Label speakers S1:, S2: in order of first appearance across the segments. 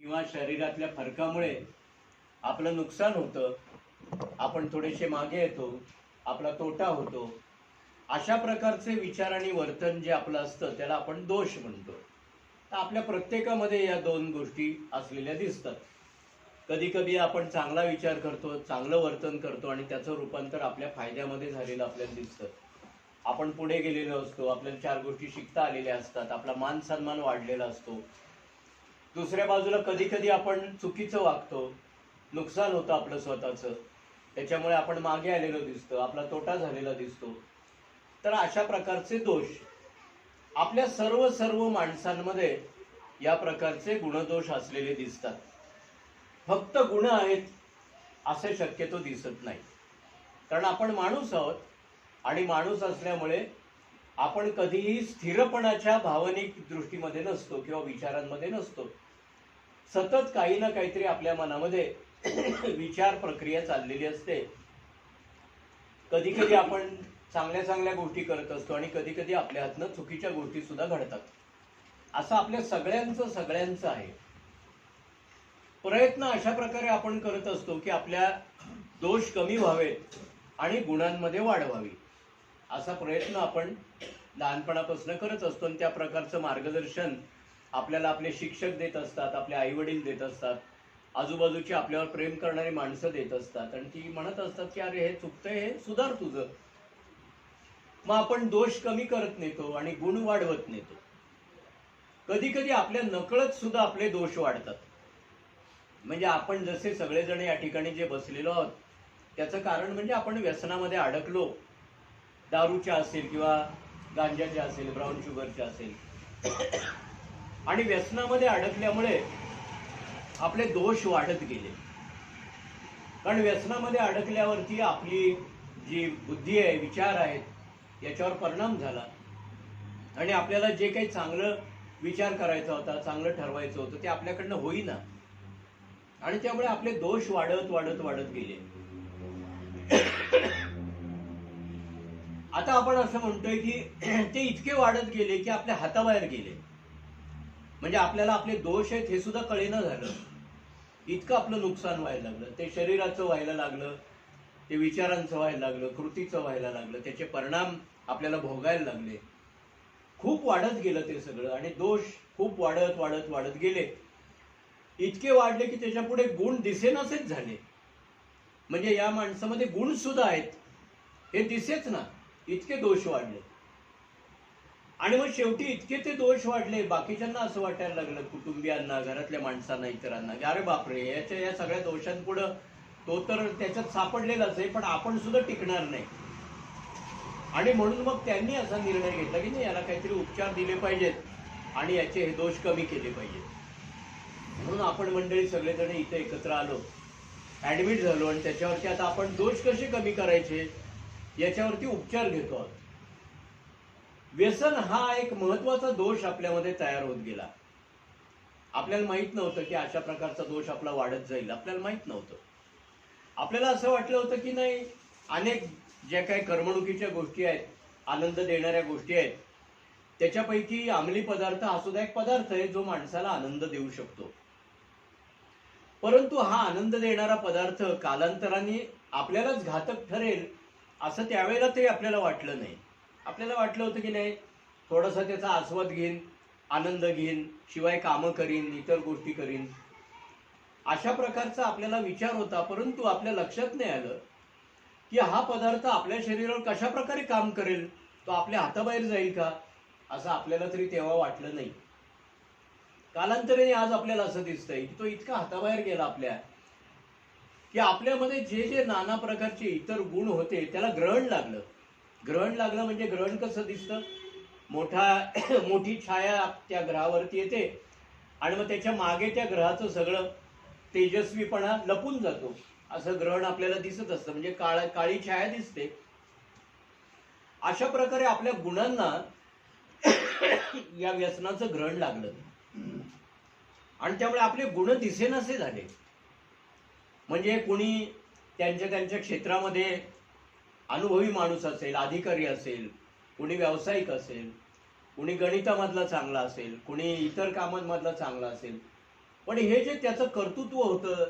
S1: किंवा शरीरातल्या फरकामुळे आपलं नुकसान होतं, आपण थोडेसे मागे येतो, आपला तोटा होतो. अशा प्रकारचे विचार आणि वर्तन जे आपलं असतं त्याला आपण दोष म्हणतो. तर आपल्या प्रत्येकामध्ये या दोन गोष्टी असलेल्या दिसतात. कधी कधी आपण चांगला विचार करतो, चांगलं वर्तन करतो आणि त्याचं रूपांतर आपल्या फायद्यामध्ये झालेलं आपल्याला दिसतं. आपण पुढे गेलेलो असतो, आपल्याला चार गोष्टी शिकता आलेल्या असतात, आपला मान सन्मान वाढलेला असतो. दुसऱ्या बाजूला कधी कधी आपण चुकीचं वागतो, नुकसान होतं आपलं स्वतःचं, त्याच्यामुळे आपण मागे आलेलो दिसतो, आपला तोटा झालेला दिसतो. तर अशा प्रकारचे दोष आपल्या सर्व सर्व माणसांमध्ये या प्रकारचे गुणदोष असलेले दिसतात. फक्त गुण आहेत असे शक्यतो दिसत नाही, कारण आपण माणूस आहोत आणि माणूस असल्यामुळे आपण कधीही स्थिरपणाच्या भावनिक दृष्टीमध्ये नसतो किंवा विचारांमध्ये नसतो. सतत काही ना काहीतरी आपल्या मनामध्ये विचार प्रक्रिया चाललेली असते. कधी कधी आपण चांगल्या चांगल्या गोष्टी करत असतो आणि कधी कधी आपल्या हातनं चुकीच्या गोष्टी सुद्धा घडतात. असं आपल्या सगळ्यांचं आहे. प्रयत्न अशा प्रकारे आपण करत असतो की आपल्या दोष कमी व्हावेत आणि गुणांमध्ये वाढ व्हावी, असा प्रयत्न आपण लहानपणापासून करत असतो. आणि त्या प्रकारचं मार्गदर्शन आपल्याला आपले शिक्षक देत असतात, आपले आई वडील देत असतात, आजूबाजूची आपल्यावर प्रेम करणारी माणसं देत असतात आणि ती म्हणत असतात की अरे हे चुकतंय, हे सुधार तुझं. मग आपण दोष कमी करत नेतो आणि गुण वाढवत नेतो. कधी कधी आपल्या नकळत सुद्धा आपले दोष वाढतात. म्हणजे आपण जसे सगळेजण या ठिकाणी जे बसलेलो आहोत त्याचं कारण म्हणजे आपण व्यसनामध्ये अडकलो. दारूच्या असेल किंवा गांजाच्या असेल, ब्राऊन शुगरच्या असेल, आणि व्यसनामध्ये अडकल्यामुळे आपले दोष वाढत गेले. कारण व्यसनामध्ये अडकल्यावरती आपली जी बुद्धी आहे, विचार आहेत, याच्यावर परिणाम झाला आणि आपल्याला जे काही चांगलं विचार करायचा होता, चांगलं ठरवायचं होतं, ते आपल्याकडनं होईना आणि त्यामुळे आपले दोष वाढत वाढत वाढत गेले. आता आपण असं म्हणतोय की ते इतके वाढत गेले की आपल्या हाताबाहेर गेले. म्हणजे आपल्याला आपले दोष आहेत हे सुद्धा कळेना झालं. इतकं आपलं नुकसान व्हायला लागलं. ते शरीराचं व्हायला लागलं, ते विचारांचं व्हायला लागलं, कृतीचं व्हायला लागलं, त्याचे परिणाम आपल्याला भोगायला लागले. खूप वाढत गेलं ते सगळं आणि दोष खूप वाढत वाढत वाढत गेले. इतके वाढले की त्याच्या पुढे गुण दिसेनासेच झाले. म्हणजे या माणसामध्ये गुण सुद्धा आहेत हे दिसेच ना, इतके दोष वाढले. आणि मग शेवटी इतके ते दोष वाढले, बाकीच्यांना असं वाटायला लागलं, कुटुंबियांना, घरातल्या माणसांना, इतरांना, की अरे बापरे, या सगळ्या दोषांपुढं तो तर त्याच्यात सापडलेलाच आहे, पण आपण सुद्धा टिकणार नाही. आणि म्हणून मग त्यांनी असा निर्णय घेतला की नाही, याला काहीतरी उपचार दिले पाहिजेत आणि याचे हे दोष कमी केले पाहिजेत. म्हणून आपण मंडळी सगळेजण इथे एकत्र आलो, ऍडमिट झालो आणि त्याच्यावरती आता आपण दोष कसे कमी करायचे याच्यावरती उपचार घेतो आहोत. व्यसन हा एक महत्वाचा दोष आपल्यामध्ये तयार होत गेला. आपल्याला माहित नव्हतं की अशा प्रकारचा दोष आपला वाढत जाईल, आपल्याला माहित नव्हतं. आपल्याला असं वाटलं होतं की नाही, अनेक ज्या काही करमणुकीच्या गोष्टी आहेत, आनंद देणाऱ्या गोष्टी आहेत, त्याच्यापैकी अंमली पदार्थ हा सुद्धा एक पदार्थ आहे जो माणसाला आनंद देऊ शकतो. परंतु हा आनंद देणारा पदार्थ कालांतराने आपल्यालाच घातक ठरेल असं त्यावेळेला ते आपल्याला वाटलं नाही. आपल्याला वाटलं होतं की नाही, थोडासा त्याचा आस्वाद घेईन, आनंद घेईन, शिवाय कामं करीन, इतर गोष्टी करीन, अशा प्रकारचा आपल्याला विचार होता. परंतु आपल्या लक्षात नाही आलं की हा पदार्थ आपल्या शरीरावर कशा प्रकारे काम करेल, तो आपल्या हाताबाहेर जाईल का, असं आपल्याला तरी तेव्हा वाटलं नाही. कालांतराने आज आपल्याला असं दिसतंय की तो इतका हाताबाहेर गेला आपल्या, की आपल्यामध्ये जे जे नाना प्रकारचे इतर गुण होते त्याला ग्रहण लागलं. ग्रहण लागलं म्हणजे ग्रहण कसं दिसतं, मोठी छाया त्या ग्रहावरती येते आणि मग त्याच्या मागे त्या ग्रहाचं सगळं तेजस्वीपणा लपून जातो, असं ग्रहण आपल्याला दिसत असतं. म्हणजे काळी छाया दिसते. अशा प्रकारे आपल्या गुणांना या व्यसनाचं ग्रहण लागलं आणि त्यामुळे आपले गुण दिसेनासे झाले. म्हणजे कोणी त्यांच्या क्षेत्रामध्ये अनुभवी माणूस असेल, अधिकारी असेल, कोणी व्यावसायिक असेल, कोणी गणितामधला चांगला असेल, कोणी इतर कामांमधला चांगला असेल, पण हे जे त्याचं कर्तृत्व होतं,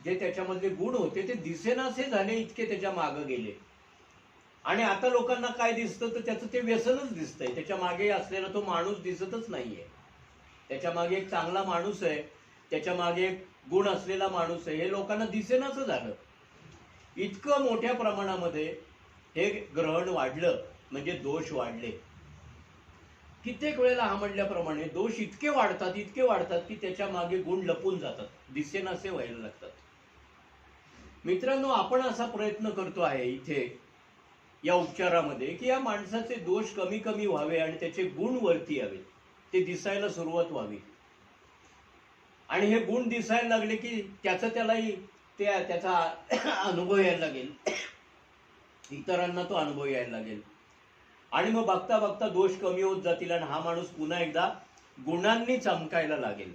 S1: जे त्याच्यामधले गुण होते ते दिसेनासे झाले, इतके त्याच्या मागे गेले. आणि आता लोकांना काय दिसतं, तर त्याचं ते व्यसनच दिसतंय. त्याच्या मागे असलेला तो माणूस दिसतच नाहीये. त्याच्या मागे एक चांगला माणूस आहे, त्याच्या मागे एक गुण असलेला माणूस आहे, हे लोकांना दिसेनाच झालं. इतकं मोठ्या प्रमाणामध्ये हे ग्रहण वाढलं, म्हणजे दोष वाढले. कित्येक वेळेला हा म्हटल्याप्रमाणे दोष इतके वाढतात की त्याच्या मागे गुण लपून जातात, दिसेनासे व्हायला लागतात. मित्रांनो, आपण असा प्रयत्न करतो आहे इथे या उपचारामध्ये की या माणसाचे दोष कमी कमी व्हावे आणि त्याचे गुण वरती यावे, ते दिसायला सुरुवात व्हावी. आणि हे गुण दिसायला लागले की त्यालाही त्याचा अनुभव यायला लागेल, इतरांना तो अनुभव यायला लागेल. आणि मग बघता बघता दोष कमी होत जातील आणि हा माणूस पुन्हा एकदा गुणांनी चमकायला लागेल.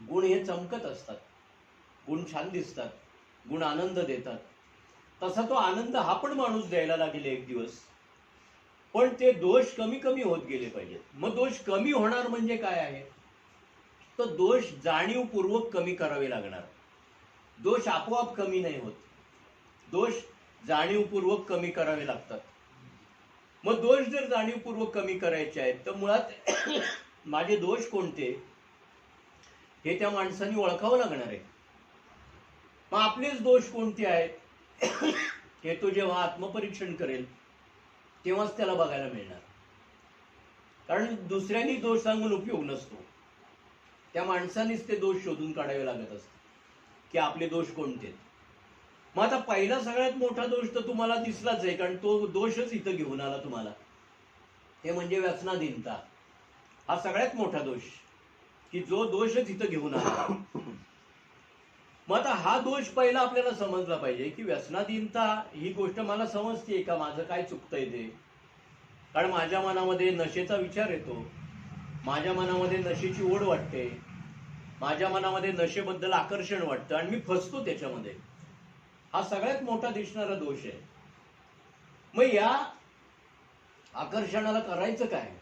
S1: गुण हे चमकत असतात, गुण छान दिसतात, गुण आनंद देतात. तसा तो आनंद हा पण माणूस द्यायला लागेल एक दिवस. पण ते दोष कमी कमी होत गेले पाहिजेत. मग दोष कमी होणार म्हणजे काय आहे, तर दोष जाणीवपूर्वक कमी करावे लागणार. दोष आपोआप कमी नाही होत, दोष जाणीवपूर्वक कमी करावे लागतात. मग दोष जर जाणीवपूर्वक कमी करायचे आहेत, तर मुळात माझे दोष कोणते हे त्या माणसाने ओळखावं लागणार आहे. मग आपलेच दोष कोणते आहेत हे तो जेव्हा आत्मपरीक्षण करेल तेव्हाच त्याला बघायला मिळणार. कारण दुसऱ्यांनी दोष सांगून उपयोग नसतो, त्या माणसानेच ते दोष शोधून काढावे लागत असतात की आपले दोष कोणते. मग आता पहिला सगळ्यात मोठा दोष तर तुम्हाला दिसलाच आहे, कारण तो दोषच इथं घेऊन आला तुम्हाला, ते म्हणजे व्यसनाधीनता. हा सगळ्यात मोठा दोष, की जो दोषच इथं घेऊन आला. मग आता हा दोष पहिला आपल्याला समजला पाहिजे की व्यसनाधीनता ही गोष्ट मला समजते का, माझं काय चुकतंय ते. कारण माझ्या मनामध्ये नशेचा विचार येतो, माझ्या मनामध्ये नशेची ओढ वाटते, माझ्या मनामध्ये नशेबद्दल आकर्षण वाटतं आणि मी फसतो त्याच्यामध्ये. हा सगळ्यात मोठा दिसणारा दोष आहे. मग या आकर्षणाला करायचं काय,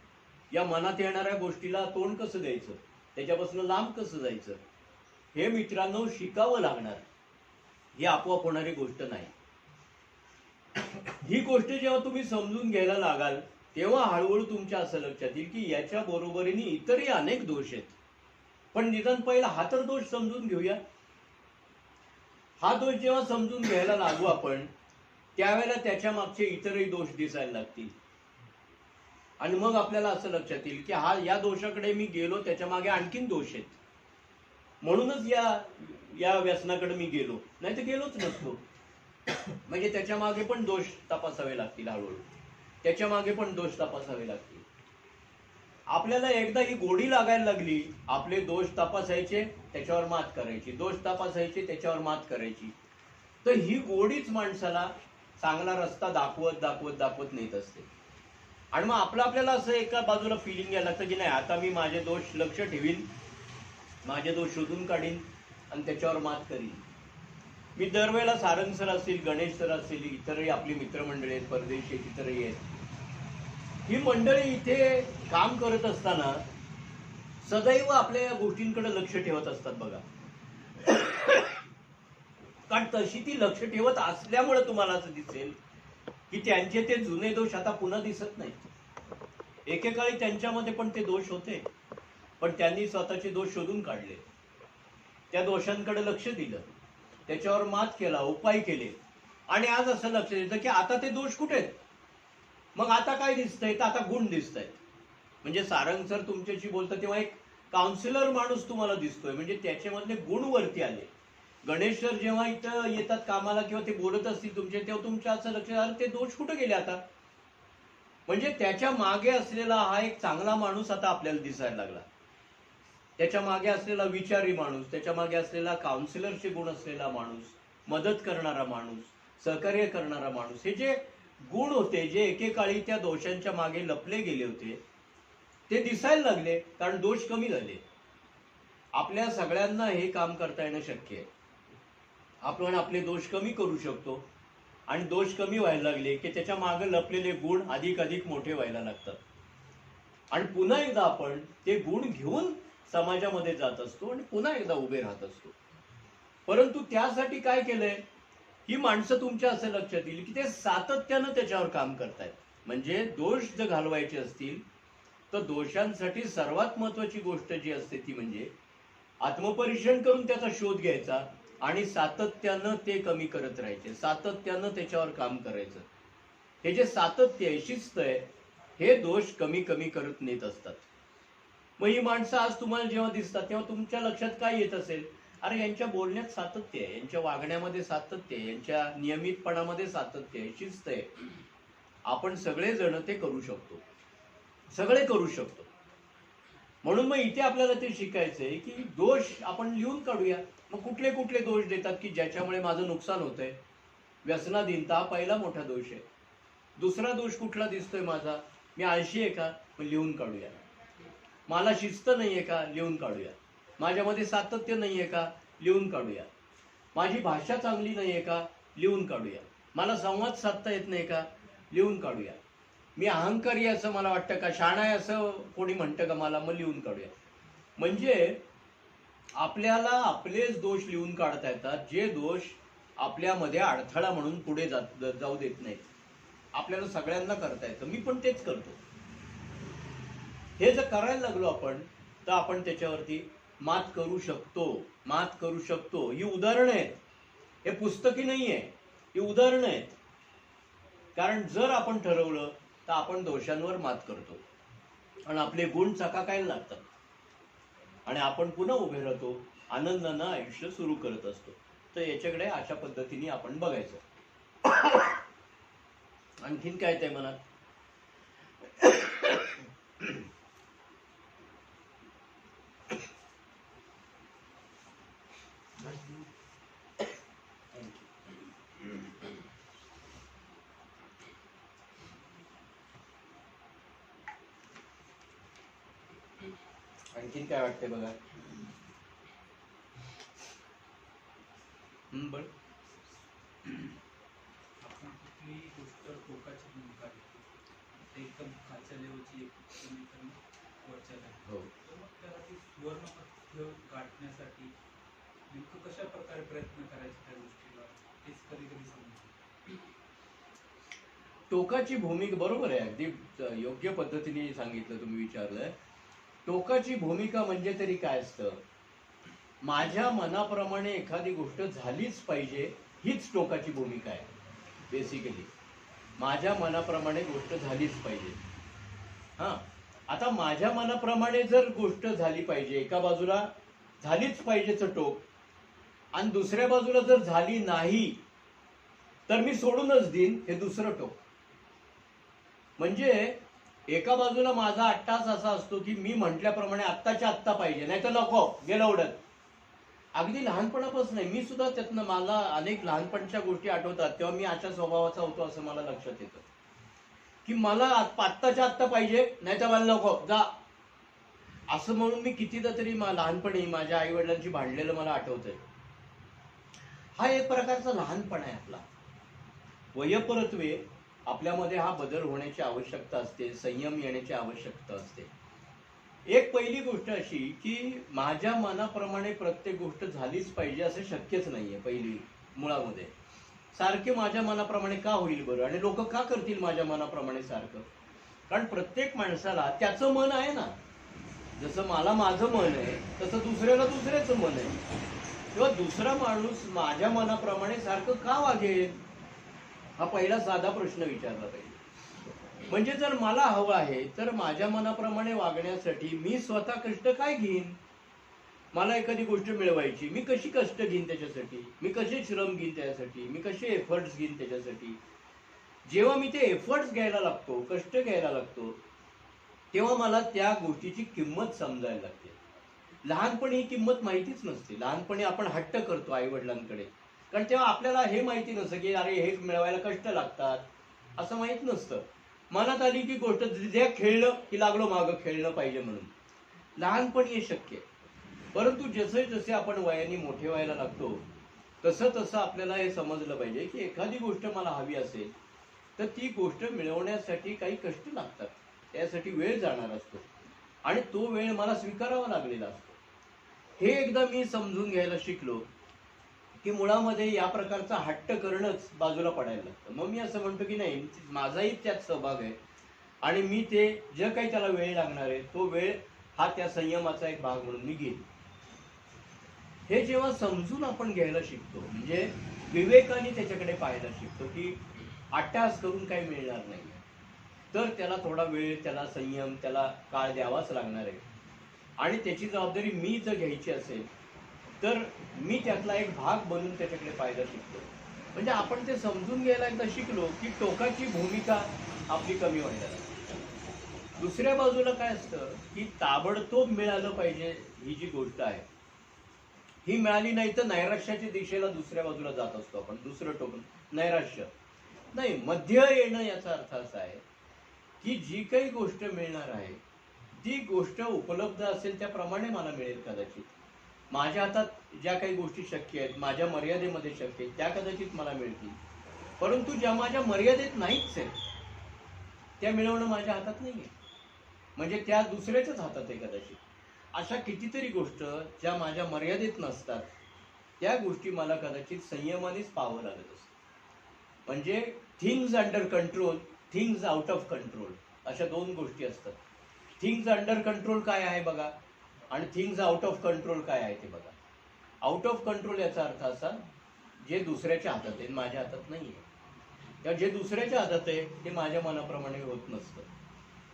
S1: या मनात येणाऱ्या गोष्टीला तोंड कसं द्यायचं, त्याच्यापासून लांब कसं जायचं, हे मित्रांनो शिकावं लागणार. ही आपोआप होणारी गोष्ट नाही. ही गोष्ट जेव्हा तुम्ही समजून घ्यायला लागाल तेव्हा हळूहळू तुमच्या असं लक्षात येईल की याच्या बरोबरीने इतरही अनेक दोष आहेत. पण निदान पहिला हा तर दोष समजून घेऊया. हा दोष जेव्हा समजून घ्यायला लागू आपण, त्यावेळेला त्याच्या मागचे इतरही दोष दिसायला लागतील. आणि मग आपल्याला असं लक्षात येईल की या दोषाकडे मी गेलो, त्याच्या मागे आणखीन दोष आहेत, म्हणूनच या व्यसनाकडे मी गेलो, नाही तर गेलोच नसतो. म्हणजे त्याच्या मागे पण दोष तपासावे लागतील, हळूहळू त्याच्या मागे पण दोष तपासावे लागतील. आपल्याला एकदा ही गोडी लागायला लागली, आपले दोष तपासायचे, त्याच्यावर मात करायची, दोष तपासायचे, त्याच्यावर मात करायची, तर ही गोडीच माणसाला चांगला रस्ता दाखवत दाखवत दाखवत नेत असते. आणि मग आपल्याला असं एका बाजूला फिलिंग यायला लागतं की नाही, आता मी माझे दोष लक्ष ठेवीन, माझे दोष शोधून काढीन आणि त्याच्यावर मात करीन. मी दरवेळेला सारंग सर असतील, गणेश सर असतील, इतरही आपली मित्रमंडळी आहेत, परदेशी इतरही आहेत, ही मंडळी इथे काम करत असताना सदैव आपल्या या गोष्टींकडे लक्ष ठेवत असतात बघा. कारण तशी ती लक्ष ठेवत असल्यामुळे तुम्हाला असं दिसेल की त्यांचे ते जुने दोष आता पुन्हा दिसत नाहीत. एकेकाळी त्यांच्यामध्ये पण ते दोष होते, पण त्यांनी स्वतःचे दोष शोधून काढले, त्या दोषांकडे लक्ष दिलं, त्याच्यावर मात केला, उपाय केले. आणि आज असं लक्षात येतं की आता ते दोष कुठे आहेत. मग आता काय दिसतंय, तर आता गुण दिसत आहेत. म्हणजे सारंग सर तुमच्याशी बोलतात तेव्हा एक काउन्सिलर माणूस तुम्हाला दिसतोय, म्हणजे त्याच्यामधले गुण वरती आले. गणेश सर जेव्हा इथं येतात कामाला किंवा ते बोलत असतील तुमचे, तेव्हा तुमच्या असं लक्षात आलं ते दोष कुठे गेले आता. म्हणजे त्याच्या मागे असलेला हा एक चांगला माणूस आता आपल्याला दिसायला लागला, त्याच्या मागे असलेला विचारी माणूस, त्याच्या मागे असलेला काउन्सिलरचे गुण असलेला माणूस, मदत करणारा माणूस, सहकार्य करणारा माणूस, हे जे गुण होते, जे एकेकाळी त्या दोषांच्या मागे लपले गेले होते, ते दिसायला लागले. कारण दोष कमी झाले. आपल्या सगळ्यांना हे काम करता येणं शक्य आहे. आपण आपले दोष कमी करू शकतो. आणि दोष कमी व्हायला लागले की त्याच्या मागे लपलेले गुण अधिक अधिक मोठे व्हायला लागतात. आणि पुन्हा एकदा आपण ते गुण घेऊन समाजामध्ये जात असतो आणि पुन्हा एकदा उभे राहत असतो. परंतु त्यासाठी काय केलंय, ही माणसं तुमच्या असं लक्षात येईल की ते सातत्यानं त्याच्यावर काम करतायत. म्हणजे दोष जर घालवायचे असतील तर दोषांसाठी सर्वात महत्वाची गोष्ट जी असते ती म्हणजे आत्मपरीक्षण करून त्याचा शोध घ्यायचा आणि सातत्यानं ते कमी करत राहायचे, सातत्यानं त्याच्यावर काम करायचं. हे जे सातत्य आहे, शिस्त आहे, हे दोष कमी कमी करत नेत असतात. मग ही माणसं आज तुम्हाला जेव्हा दिसतात तेव्हा तुमच्या लक्षात काय येत असेल, अरे यांच्या बोलण्यात सातत्य आहे, यांच्या वागण्यामध्ये सातत्य आहे, यांच्या नियमितपणामध्ये सातत्य आहे, शिस्त आहे. आपण सगळेजण ते करू शकतो, सगळे करू शकतो. म्हणून मग इथे आपल्याला ते शिकायचंय की दोष आपण लिहून काढूया. मग कुठले कुठले दोष देतात की ज्याच्यामुळे माझं नुकसान होतंय. व्यसनाधीनता हा पहिला मोठा दोष आहे. दुसरा दोष कुठला दिसतोय माझा, मी आळशी आहे का, मग लिहून काढूया. मला शिस्त नाहीये का, लिहून काढूया. माझ्यामध्ये सातत्य नाहीये का, लिहून काढूया. माझी भाषा चांगली नाहीये का, लिहून काढूया. मला संवाद साधता येत नाही का, लिहून काढूया. मी अहंकारी असं मला वाटतं का, शहाणा आहे असं कोणी म्हणतं का मला, मग लिहून काढूया. म्हणजे आपल्याला आपलेच दोष लिहून काढता येतात, जे दोष आपल्यामध्ये अडथळा म्हणून पुढे जाऊ देत नाहीत. आपल्याला सगळ्यांना करता येतं, मी पण तेच करतो. हे जर करायला लागलो आपण तर आपण त्याच्यावरती मात करू शकतो, मात करू शकतो. ही उदाहरणं आहेत, हे पुस्तकी नाहीये, ही उदाहरणं आहेत. कारण जर आपण ठरवलं तर आपण दोषांवर मात करतो आणि आपले गुण चकाकायला लागतात आणि आपण पुन्हा उभे राहतो, आनंदानं आयुष्य सुरू करत असतो. तर याच्याकडे अशा पद्धतीने आपण बघायचं. आणखीन काय ते मनात आणखीन काय वाटते बघा. बर,
S2: आपण कुठलीही गोष्ट टोकाची भूमिका घेतो, ते एकदम खालच्या लेवलची एकदम वरच्या लेवल.
S1: हो.
S2: तर मग त्याला ती सुवर्णपथ्य गाठण्यासाठी नेमकं कशा प्रकारे प्रयत्न करायचे त्या गोष्टीला, तेच कधी कधी समजतं.
S1: टोकाची भूमिका बरोबर आहे, अगदी योग्य पद्धतीने सांगितलं तुम्ही, विचारलंय. टोकाची भूमिका म्हणजे तरी काय असतं, माझ्या मनाप्रमाणे एखादी गोष्ट झालीच पाहिजे, हीच टोकाची भूमिका आहे. बेसिकली माझ्या मनाप्रमाणे गोष्ट झालीच पाहिजे. हा, आता माझ्या मनाप्रमाणे जर गोष्ट झाली पाहिजे, एका बाजूला झालीच पाहिजेचं टोक, आणि दुसऱ्या बाजूला जर झाली नाही तर मी सोडूनच देईन, हे दुसरं टोक. म्हणजे एका बाजूला माझा अट्टास असा असतो की मी म्हटल्याप्रमाणे आत्ताच्या आत्ता पाहिजे, नाही तर नको, गेलं उडत. अगदी लहानपणापासून नाही, मी सुद्धा त्यातनं मला अनेक लहानपणच्या गोष्टी आठवतात, तेव्हा मी अशा स्वभावाचा होतो असं मला लक्षात येतं की मला आत्ताच्या आत्ता पाहिजे, नाही तर मला नको, जा. असं म्हणून मी कितीदा तरी लहानपणी माझ्या आई वडिलांची भांडलेलं मला आठवतंय. हा एक प्रकारचा लहानपण आहे आपला. वयपरत्वे आपल्यामध्ये हा बदल होण्याची आवश्यकता असते, संयम येण्याची आवश्यकता असते. एक पहिली गोष्ट अशी की माझ्या मनाप्रमाणे प्रत्येक गोष्ट झालीच पाहिजे असं शक्यच नाहीये. पहिली मुळामध्ये सारखे माझ्या मनाप्रमाणे का होईल बरं, आणि लोक का करतील माझ्या मनाप्रमाणे सारखं? कारण प्रत्येक माणसाला त्याचं मन आहे ना. जसं मला माझं मन आहे तसं दुसऱ्याला दुसऱ्याचं मन आहे. तेव्हा दुसरा माणूस माझ्या मनाप्रमाणे सारखं का वागेल, हा पहिला साधा प्रश्न विचारला पाहिजे. म्हणजे जर मला हवं आहे तर माझ्या मनाप्रमाणे वागण्यासाठी मी स्वतः कष्ट काय घेईन. मला एखादी गोष्ट मिळवायची, मी कशी कष्ट घेईन त्याच्यासाठी, मी कसे श्रम घेईन त्याच्यासाठी, मी कसे एफर्ट्स घेईन त्याच्यासाठी. जेव्हा मी ते एफर्ट्स घ्यायला लागतो, कष्ट घ्यायला लागतो, तेव्हा मला त्या गोष्टीची किंमत समजायला लागते. लहानपणी ही किंमत माहितीच नसते. लहानपणी आपण हट्ट करतो आई वडिलांकडे, कारण तेव्हा आपल्याला हे माहिती नसतं की अरे हे मिळवायला कष्ट लागतात, असं माहित नसतं. मनात आली की गोष्ट, जे खेळलं की लागलो मागं, खेळलं पाहिजे म्हणून. लहानपणी हे शक्य आहे. परंतु जसे जसे आपण वयाने मोठे व्हायला लागतो तसं तसं आपल्याला हे समजलं पाहिजे की एखादी गोष्ट मला हवी असेल तर ती गोष्ट मिळवण्यासाठी काही कष्ट लागतात, त्यासाठी वेळ जाणार असतो. आणि तो वेळ मला स्वीकारावा लागलेला असतो। हे एकदा मी समजून घ्यायला शिकलो की मुळामध्ये या प्रकारचा हट्ट करणंच बाजूला पडायला लागतं। मग मी असं म्हणतो की नाही, माझाही त्यात सहभाग आहे आणि मी ते जे काही त्याला वेळ लागणार आहे तो वेळ हा त्या संयमाचा एक भाग म्हणून मी घेईन। हे जेव्हा समजून आपण घ्यायला शिकतो, म्हणजे विवेकाने त्याच्याकडे पाहायला शिकतो की अट्टास करून काही मिळणार नाही, तर त्याला थोडा वेळ, त्याला संयम, त्याला काळ द्यावाच लागणार आहे। आणि त्याची जबाबदारी मी जर घ्यायची असेल तर मी त्यातला एक भाग बनून त्याच्याकडे पाहायला शिकतो। म्हणजे आपण ते समजून घ्यायला एकदा शिकलो की टोकाची भूमिका आपली कमी व्हायला लागते। दुसऱ्या बाजूला काय असतं की ताबडतोब मिळालं पाहिजे ही जी गोष्ट आहे, ही मिळाली नाही तर नैराश्याच्या दिशेला दुसऱ्या बाजूला जात असतो आपण। दुसरं टोक नैराश्य नाही, मध्य येणं याचा अर्थ असा आहे की जी काही गोष्ट मिळणार आहे ती गोष्ट उपलब्ध असेल त्याप्रमाणे मला मिळेल। कदाचित माझ्या हातात ज्या काही गोष्टी शक्य आहेत, माझ्या मर्यादेमध्ये शक्य आहेत, त्या कदाचित मला मिळतील, परंतु ज्या माझ्या मर्यादेत नाहीच आहेत त्या मिळवणं माझ्या हातात नाही आहे, म्हणजे त्या दुसऱ्याच्याच हातात आहे कदाचित। अशा कितीतरी गोष्ट ज्या माझ्या मर्यादेत नसतात त्या गोष्टी मला कदाचित संयमानेच पाहावं लागत असतं। म्हणजे things under control, things out of control, अशा दोन गोष्टी असतात। थिंग्स अंडर कंट्रोल काय आहे बघा, आणि थिंग्स आउट ऑफ कंट्रोल काय आहे ते बघा। आउट ऑफ कंट्रोल याचा अर्थ असा, जे दुसऱ्याच्या हातात आहे माझ्या हातात नाही आहे, किंवा जे दुसऱ्याच्या हातात आहे ते माझ्या मनाप्रमाणे होत नसतं,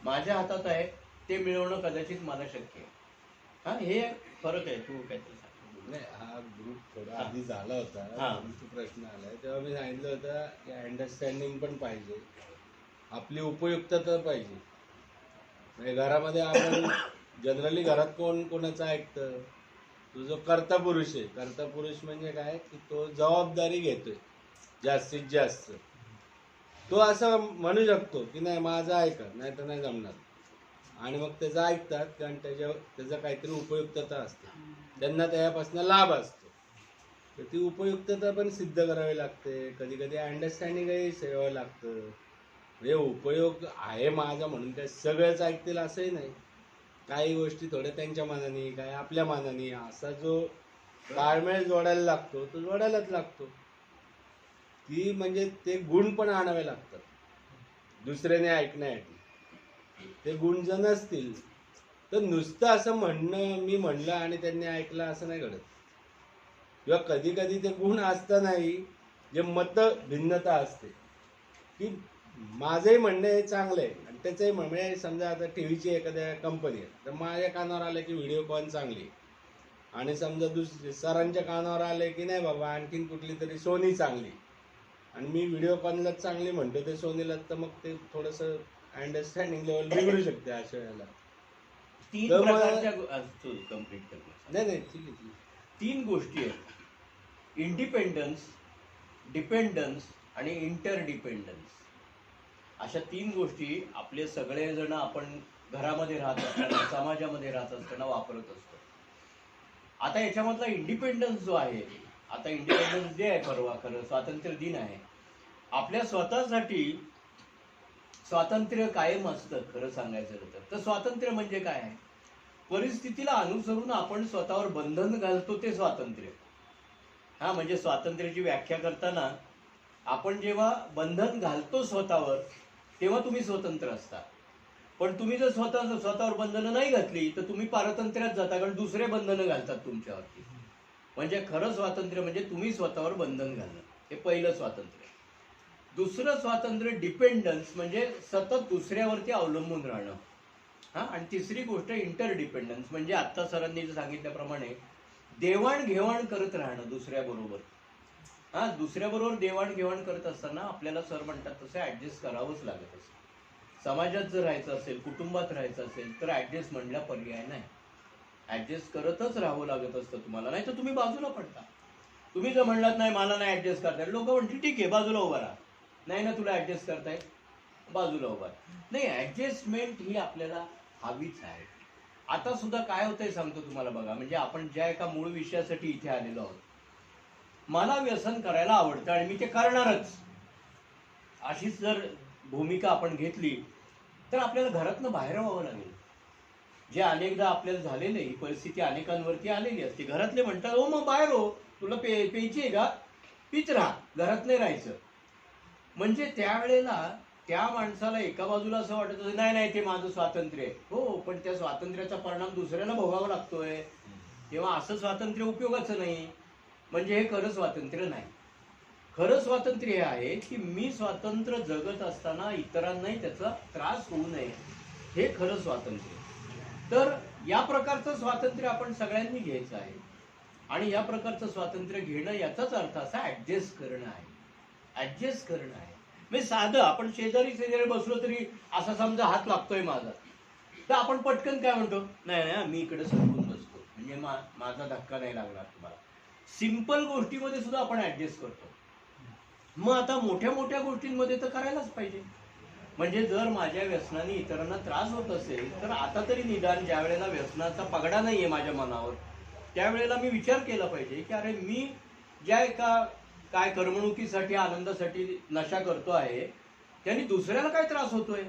S1: माझ्या हातात आहे ते मिळवणं कदाचित मला शक्य आहे। हा, हे फरक आहे। तू काहीतरी सांग।
S3: नाही, हा ग्रुप थोडा
S1: हा.
S3: आधी झाला होता,
S1: हा.
S3: तो प्रश्न आलाय तेव्हा मी सांगितलं होतं की अंडरस्टँडिंग पण पाहिजे, आपली उपयुक्तता तर पाहिजे। म्हणजे घरामध्ये आपण जनरली घरात कोण कोणाचं ऐकतं, तो जो कर्ता पुरुष आहे, कर्ता पुरुष म्हणजे काय की तो जबाबदारी घेतोय जास्तीत जास्त, तो असं म्हणू शकतो की नाही माझं ऐका, नाही तर नाही जमणार, आणि मग त्याचं ऐकतात कारण त्याचं काहीतरी उपयुक्तता असते, त्यांना त्यापासून लाभ असतो। तर ती उपयुक्तता पण सिद्ध करावी लागते, कधी कधी अंडरस्टँडिंगही ठेवावं लागतं। म्हणजे उपयोग आहे माझा म्हणून काय सगळंच ऐकतील असंही नाही, काही गोष्टी थोड्या त्यांच्या मनाने, काही आपल्या मनाने, असा जो ताळमेळ जोडायला लागतो तो जोडायलाच लागतो। ती म्हणजे ते गुण पण आणावे लागतात दुसऱ्याने ऐकण्यासाठी। ते गुण जर नसतील तर नुसतं असं म्हणणं, मी म्हणलं आणि त्यांनी ऐकलं असं नाही घडत, किंवा कधी कधी ते गुण असतानाही जे मत भिन्नता असते की माझंही म्हणणं हे चांगलं आहे आणि त्याचंही म्हणजे समजा आता टीव्हीची एखाद्या कंपनी आहे तर माझ्या कानावर आलं की व्हिडिओकॉन चांगली आहे, आणि समजा दुसरे सरांच्या कानावर आले की नाही बाबा आणखीन कुठली तरी सोनी चांगली, आणि मी व्हिडिओकॉनलाच चांगली म्हणतो ते सोनीला, तर मग ते थोडंसं अंडरस्टँडिंग लेवल बिघडू शकते अशा वेळेला।
S1: तीन
S3: तर मग-
S1: प्रकारच्या कंप्लीट करण्यासाठी
S3: नाही नाही ठीक आहे ठीक आहे.
S1: तीन गोष्टी आहेत: इंडिपेंडन्स, डिपेंडन्स आणि इंटरडिपेंडन्स। अशा तीन गोष्टी आपले सगळेजण आपण घरामध्ये राहत असताना, समाजामध्ये राहत असताना वापरत असतो। आता याच्यामधला इंडिपेंडन्स जो आहे, आता इंडिपेंडन्स डे आहे परवा, खरं स्वातंत्र्य दिन आहे, आपल्या स्वतःसाठी स्वातंत्र्य कायम असतं। खरं सांगायचं तर स्वातंत्र्य म्हणजे काय आहे, परिस्थितीला अनुसरून आपण स्वतःवर बंधन घालतो ते स्वातंत्र्य। हा, म्हणजे स्वातंत्र्याची व्याख्या करताना आपण जेव्हा बंधन घालतो स्वतःवर तेव्हा तुम्ही स्वतंत्र असता, पण तुम्ही जर स्वतःवर बंधनं नाही घातली तर तुम्ही पारतंत्र्यात जाता, कारण दुसरे बंधनं घालतात तुमच्यावरती। म्हणजे खरं स्वातंत्र्य म्हणजे तुम्ही स्वतःवर बंधन घालणं, हे पहिलं स्वातंत्र्य। दुसरं स्वातंत्र्य डिपेंडन्स, म्हणजे सतत दुसऱ्यावरती अवलंबून राहणं। हा, आणि तिसरी गोष्ट इंटरडिपेंडन्स, म्हणजे आत्ता सरांनी सांगितल्याप्रमाणे देवाणघेवाण करत राहणं दुसऱ्याबरोबर। हा, दुसऱ्याबरोबर देवाणघेवाण करत असताना आपल्याला सर म्हणतात तसं ऍडजस्ट करावंच लागत असतं। समाजात जर राहायचं असेल, कुटुंबात राहायचं असेल तर ऍडजस्ट म्हणला पर्याय नाही, ऍडजस्ट करतच राहावं लागत असतं तुम्हाला, नाही तर तुम्ही बाजूला पडता। तुम्ही जर म्हणलात नाही मला नाही ऍडजस्ट करता येईल, लोक म्हणतील ठीक आहे बाजूला उभा राहा, नाही ना तुला ऍडजस्ट करता येईल, बाजूला उभा राहा। नाही, ऍडजस्टमेंट ही आपल्याला हवीच आहे। आता सुद्धा काय होतंय सांगतो तुम्हाला बघा, म्हणजे आपण ज्या एका मूळ विषयासाठी इथे आलेलो आहोत, मला व्यसन करायला आवडतं आणि मी ते करणारच, अशीच जर भूमिका आपण घेतली तर आपल्याला घरातनं बाहेर व्हावं लागेल। जे अनेकदा आपल्याला झालेलं आहे, ही परिस्थिती अनेकांवरती आलेली असते. घरातले म्हणतात हो मग बाहेर हो, तुला प्यायची आहे का, पीच राहा, घरात नाही राहायचं. म्हणजे त्यावेळेला त्या माणसाला एका बाजूला असं वाटत होतं नाही नाही ते माझं स्वातंत्र्य आहे. हो, पण त्या स्वातंत्र्याचा परिणाम दुसऱ्याला भोगावा लागतोय, तेव्हा असं स्वातंत्र्य उपयोगाचं नाही. म्हणजे हे खरं स्वातंत्र्य नाही. खरं स्वातंत्र्य हे आहे की मी स्वातंत्र्य जगत असताना इतरांनाही त्याचा त्रास होऊ नये, हे खरं स्वातंत्र्य. तर या प्रकारचं स्वातंत्र्य आपण सगळ्यांनी घ्यायचं आहे. आणि या प्रकारचं स्वातंत्र्य घेणं याचाच अर्थ असा ऍडजस्ट करणं आहे. ऍडजस्ट करणं आहे म्हणजे साधं आपण शेजारी बसलो तरी असा समजा हात लागतोय माझा, तर आपण पटकन काय म्हणतो, नाही नाही मी इकडे सरकून बसतो म्हणजे माझा धक्का नाही लागणार तुम्हाला. सिंपल गोष्टीमध्ये सुद्धा आपण ऍडजस्ट करतो. मग आता मोठ्या मोठ्या गोष्टींमध्ये तर करायलाच पाहिजे. म्हणजे जर माझ्या व्यसनाने इतरांना त्रास होत असेल तर आता तरी निदान ज्या वेळेला व्यसनाचा पगडा नाहीये माझ्या मनावर, त्यावेळेला मी विचार केला पाहिजे की अरे मी ज्या एका काय करमणुकीसाठी आनंदासाठी नशा करतो आहे त्यांनी दुसऱ्याला काय त्रास होतोय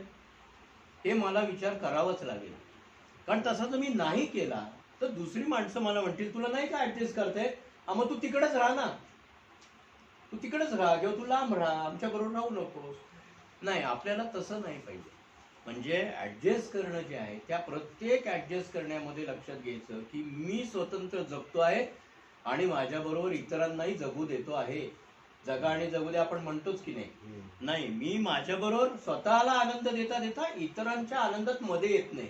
S1: हे मला विचार करावाच लागेल. कारण तसा जर मी नाही केला तर दुसरी माणसं मला म्हणतील तुला नाही का ऍडजस्ट करताय, मग तू तिकडेच राहा ना, तू तिकडेच राहा किंवा तू लांब राहा, आमच्या बरोबर राहू नकोस. नाही, आपल्याला तसं नाही पाहिजे. म्हणजे ऍडजस्ट करणं जे आहे त्या प्रत्येक ऍडजस्ट करण्यामध्ये लक्षात घ्यायचं की मी स्वतंत्र जगतो आहे आणि माझ्याबरोबर इतरांनाही जगू देतो आहे. जगा आणि जगू दे आपण म्हणतोच की नाही, नाही मी माझ्याबरोबर स्वतःला आनंद देता देता इतरांच्या आनंदात मध्ये येत नाही,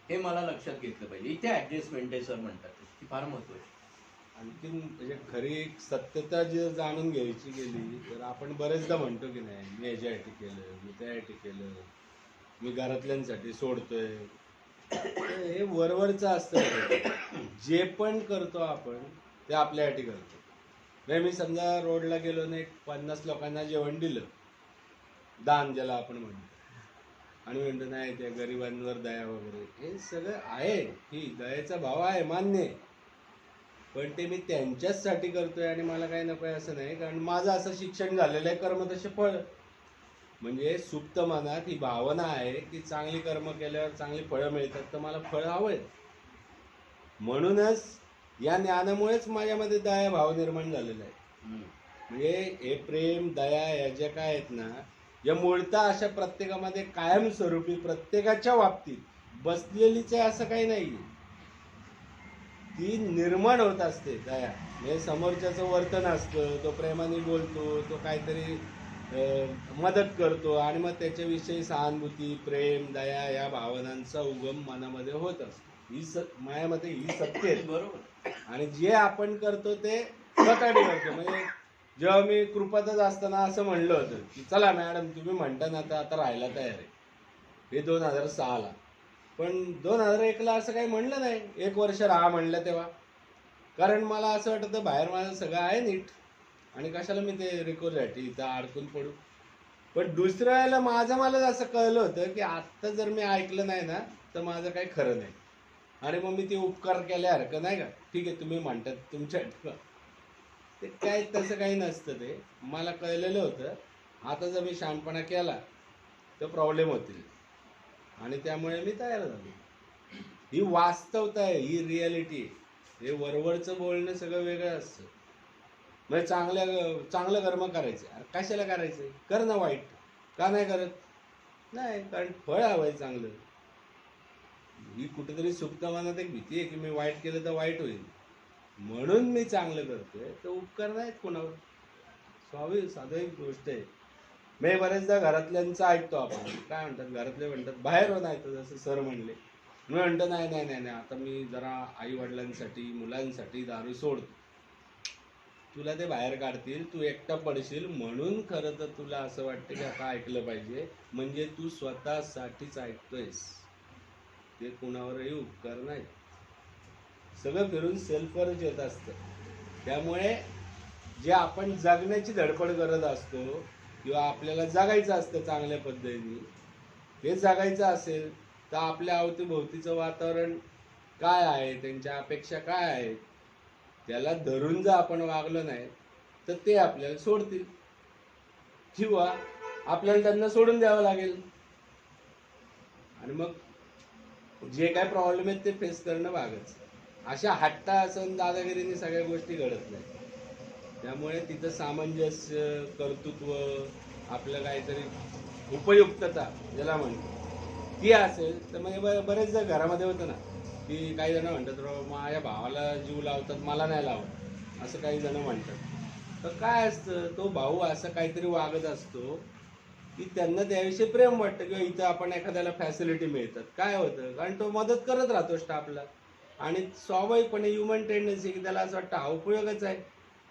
S1: हे मला लक्षात घेतलं पाहिजे. इथे ऍडजस्टमेंट आहे सर म्हणतात, ती फार महत्वाची.
S3: आणखी म्हणजे खरी सत्यता जे जाणून घ्यायची गेली तर आपण बरेचदा म्हणतो की नाही मी ह्याच्यासाठी केलं, मी त्यासाठी केलं, मी घरातल्यांसाठी सोडतोय. हे वरवरचं असतं. जे पण करतो आपण ते आपल्यासाठी करतो. नाही मी समजा रोडला गेलो नाही 50 लोकांना जेवण दिलं, दान ज्याला आपण म्हणतो, आणि म्हणतो नाही त्या गरिबांवर दया वगैरे, हे सगळं आहे की दयाचा भाव आहे, मान्य आहे. पण ते मी त्यांच्याचसाठी करतोय आणि मला काही नको आहे असं नाही. कारण माझं असं शिक्षण झालेलं आहे कर्म तसे फळ. म्हणजे सुप्त मनात ही भावना आहे की चांगली कर्म केल्यावर चांगली फळं मिळतात, तर मला फळ हवंय. म्हणूनच या ज्ञानामुळेच माझ्यामध्ये दया भाव निर्माण झालेला आहे. म्हणजे हे प्रेम दया या ज्या काय आहेत ना, या मूळता अशा प्रत्येकामध्ये कायमस्वरूपी प्रत्येकाच्या बाबतीत बसलेलीच आहे असं काही नाही. ती निर्माण होत असते दया. म्हणजे समोरच्याचं वर्तन असतं, तो प्रेमाने बोलतो, तो काहीतरी मदत करतो आणि मग त्याच्याविषयी सहानुभूती प्रेम दया या भावनांचा उगम मनामध्ये होत असतो. ही मायामध्ये ही सत्य आहे.
S1: बरोबर.
S3: आणि जे आपण करतो ते स्वतःसाठी करतो. म्हणजे जेव्हा मी कृपातच असताना असं म्हणलं होतं की चला मॅडम तुम्ही म्हणता ना तर आता राहायला तयार आहे, हे 2006ला. पण 2001ला असं काही म्हणलं नाही, 1 वर्ष राहा म्हणलं तेव्हा. कारण मला असं वाटतं बाहेर माझं सगळं आहे नीट आणि कशाला मी ते रिकोसाठी इथं अडकून पडू. पण दुसऱ्या वेळेला मला असं कळलं होतं की आत्ता जर मी ऐकलं नाही ना तर माझं काही खरं नाही. आणि मग मी ते उपकार केल्यासारखं नाही का, ठीक आहे तुम्ही म्हणतात तुमच्या, ते काय तसं काही नसतं. ते मला कळलेलं होतं. आता जर मी शहाणपणा केला तर प्रॉब्लेम होतील आणि त्यामुळे मी तयार झालो. ही वास्तवता आहे, ही रियालिटी आहे. हे वरवरचं बोलणं सगळं वेगळं असतं. म्हणजे चांगलं कर्म करायचं, कशाला करायचं, कर ना वाईट, का नाही करत, नाही कारण फळ हवंय चांगलं. ही कुठेतरी सुप्त मनात एक भीती आहे की मी वाईट केलं तर वाईट होईल, म्हणून मी चांगलं करतोय. तर उपकार नाहीत कोणावर, स्वाभाविक गोष्ट आहे. मी बरेचदा घरातल्यांचं ऐकतो आपण काय म्हणतात, घरातले म्हणतात बाहेर हो, नाही तर जसं सर म्हणले, मी म्हणतो नाही नाही नाही नाही आता मी जरा आई वडिलांसाठी मुलांसाठी दारू सोडतो. तुला ते बाहेर काढतील, तू एकटा पडशील, म्हणून खरं तर तुला असं वाटतं की आता ऐकलं पाहिजे. म्हणजे तू स्वतःसाठीच ऐकतोयस, ते कुणावरही उपकार नाही. सगळं फिरून सेल्फवरच येत असतं. त्यामुळे जे आपण जगण्याची धडपड करत असतो किंवा आपल्याला जगायचं असतं चांगल्या पद्धतीने, हे जगायचं असेल तर आपल्या अवतीभोवतीचं वातावरण काय आहे, त्यांच्या अपेक्षा काय आहेत, त्याला धरून जर आपण वागलो नाही तर ते आपल्याला सोडतील किंवा आपल्याला त्यांना सोडून द्यावं लागेल. आणि मग जे काय प्रॉब्लेम आहेत ते फेस करणं भागच. अशा हट्टा असं दादागिरीने सगळ्या गोष्टी घडत नाही. त्यामुळे तिथं सामंजस्य, कर्तृत्व, आपलं काहीतरी उपयुक्तता ज्याला म्हणतो ती असेल तर मग बरेचदा घरामध्ये होतं ना की काही जण म्हणतात माझ्या भावाला जीव लावतात मला नाही लावत, असं काही जण म्हणतात. तर काय असतं, तो भाऊ असं काहीतरी वागत असतो की त्यांना त्याविषयी प्रेम वाटतं किंवा इथं आपण एखाद्याला फॅसिलिटी मिळतात. काय होतं, कारण तो मदत करत राहतो स्टाफला आणि स्वाभाविकपणे ह्युमन टेंडन्सी की त्याला असं वाटतं हा उपयोगच आहे,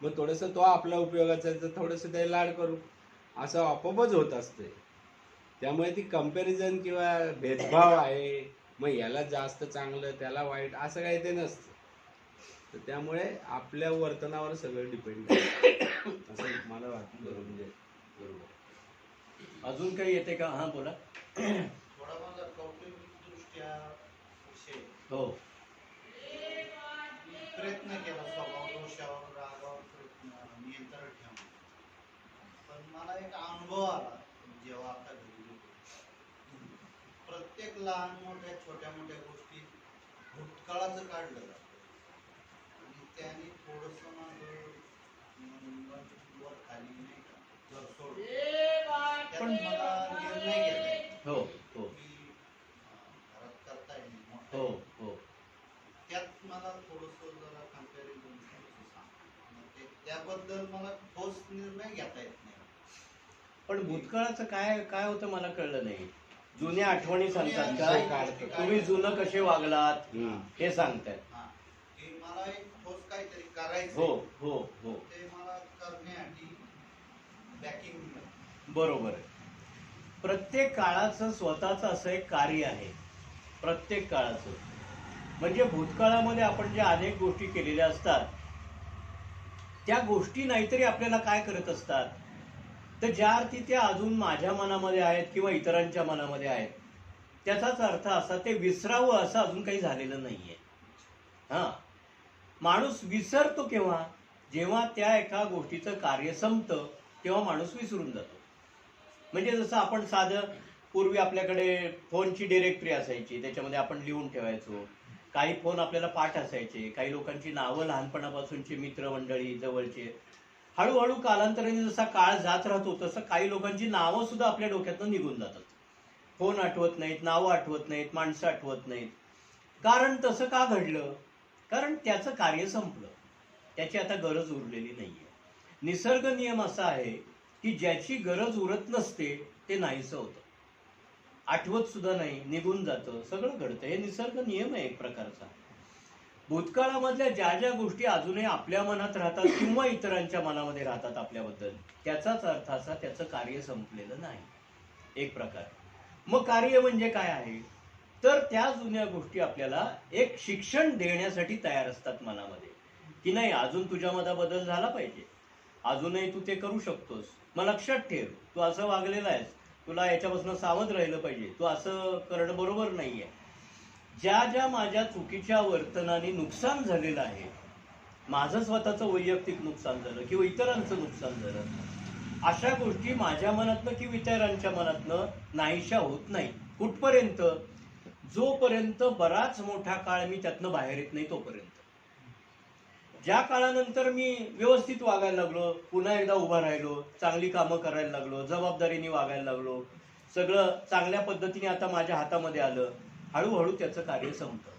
S3: मग थोडंसं तो आपला उपयोगाचा आहे तर थोडंसं त्याला लाड करू, असं आपोआपच होत असते. त्यामुळे ती कंपॅरिझन किंवा भेदभाव आहे, मग याला जास्त चांगलं त्याला वाईट असं काही ते नसतं. तर त्यामुळे आपल्या वर्तनावर सगळं डिपेंड आहे असं मला वाटतं. म्हणजे
S1: बरोबर. अजून काही येते का? हा बोला.
S4: थोडा माझा कौटुंबिकदृष्ट्या विषय
S1: हो.
S4: प्रयत्न केला स्वभाव दोषावर रागावर नियंत्रण ठेवणं, पण मला एक अनुभव आला जेव्हा आता घरी गेलो. प्रत्येक लहान मोठ्या छोट्या मोठ्या गोष्टी भूतकाळाचं काढलं जातं आणि त्याने थोडस माझं वर खाली नाही का जर सोड त्यात मला निर्णय घेता येतो
S1: हो हो
S4: की घरात करता येईल
S1: हो हो
S4: त्यात मला थोडस जरा कंपॅरिझन त्याबद्दल मला ठोस निर्णय घेता येत नाही.
S1: पण भूतकाळाचं काय काय होतं मला कळलं नाही. जुन्या आठवणी सांगतात का? तुम्ही जुनं कसे वागलात हे सांगतायत.
S4: हा, की मला एक ठोस काहीतरी करायचं
S1: हो हो हो
S4: ते मला करण्यासाठी बॅकिंग.
S1: बरोबर आहे. प्रत्येक काळाचं स्वतःचं असं एक कार्य आहे, प्रत्येक काळाचं. म्हणजे भूतकाळामध्ये आपण ज्या अनेक गोष्टी केलेल्या असतात त्या गोष्टी नाहीतरी आपल्याला काय करत असतात, तर ज्या अर्थी त्या अजून माझ्या मनामध्ये आहेत किंवा इतरांच्या मनामध्ये आहेत त्याचाच अर्थ असा ते विसरावं असं अजून काही झालेलं नाहीये. हा, माणूस विसरतो केव्हा, जेव्हा त्या एका गोष्टीचं कार्य संपतं तेव्हा माणूस विसरून जातो. म्हणजे जसं आपण साधं पूर्वी आपल्याकडे फोनची डिरेक्टरी असायची, त्याच्यामध्ये आपण लिहून ठेवायचो. काही फोन आपल्याला पाठ असायचे, काही लोकांची नावं लहानपणापासूनची मित्रमंडळी जवळचे. हळूहळू कालांतराने जसा काळ जात राहतो तसं काही लोकांची नावं सुद्धा आपल्या डोक्यातनं निघून जातात. फोन आठवत नाहीत, नावं आठवत नाहीत, माणसं आठवत नाहीत. कारण तसं का घडलं? कारण त्याचं कार्य संपलं, त्याची आता गरज उरलेली नाहीये. निसर्ग नियम असा आहे की ज्याची गरज उरत नसते ते नाहीसं होतं, आठवत सुद्धा नाही, निघून जातं, सगळं घडतं. हे निसर्ग नियम आहे एक प्रकारचा. भूतकाळामधल्या ज्या ज्या गोष्टी अजूनही आपल्या मनात राहतात किंवा इतरांच्या मनामध्ये राहतात आपल्याबद्दल, त्याचाच अर्थ असा त्याचं कार्य संपलेलं नाही एक प्रकार. मग कार्य म्हणजे काय आहे, तर त्या जुन्या गोष्टी आपल्याला एक शिक्षण देण्यासाठी तयार असतात मनामध्ये, की नाही अजून तुझ्यामध्ये बदल झाला पाहिजे, अजूनही तू ते करू शकतोस, मग लक्षात ठेव तू असं वागलेला आहेस, तुला याच्यापासून सावध राहिलं पाहिजे, तू असं करणं बरोबर नाहीये. ज्या ज्या माझ्या चुकीच्या वर्तनाने नुकसान झालेलं आहे, माझं स्वतःचं वैयक्तिक नुकसान झालं किंवा इतरांचं नुकसान झालं, अशा गोष्टी माझ्या मनातनं किंवा इतरांच्या मनातनं नाहीशा होत नाही. कुठपर्यंत? जोपर्यंत बराच मोठा काळ मी त्यातनं बाहेर येत नाही तोपर्यंत. ज्या काळानंतर मी व्यवस्थित वागायला लागलो, पुन्हा एकदा उभा राहिलो, चांगली कामं करायला लागलो, जबाबदारीने वागायला लागलो, सगळं चांगल्या पद्धतीने आता माझ्या हातामध्ये आलं, हळूहळू त्याचं कार्य संपतं.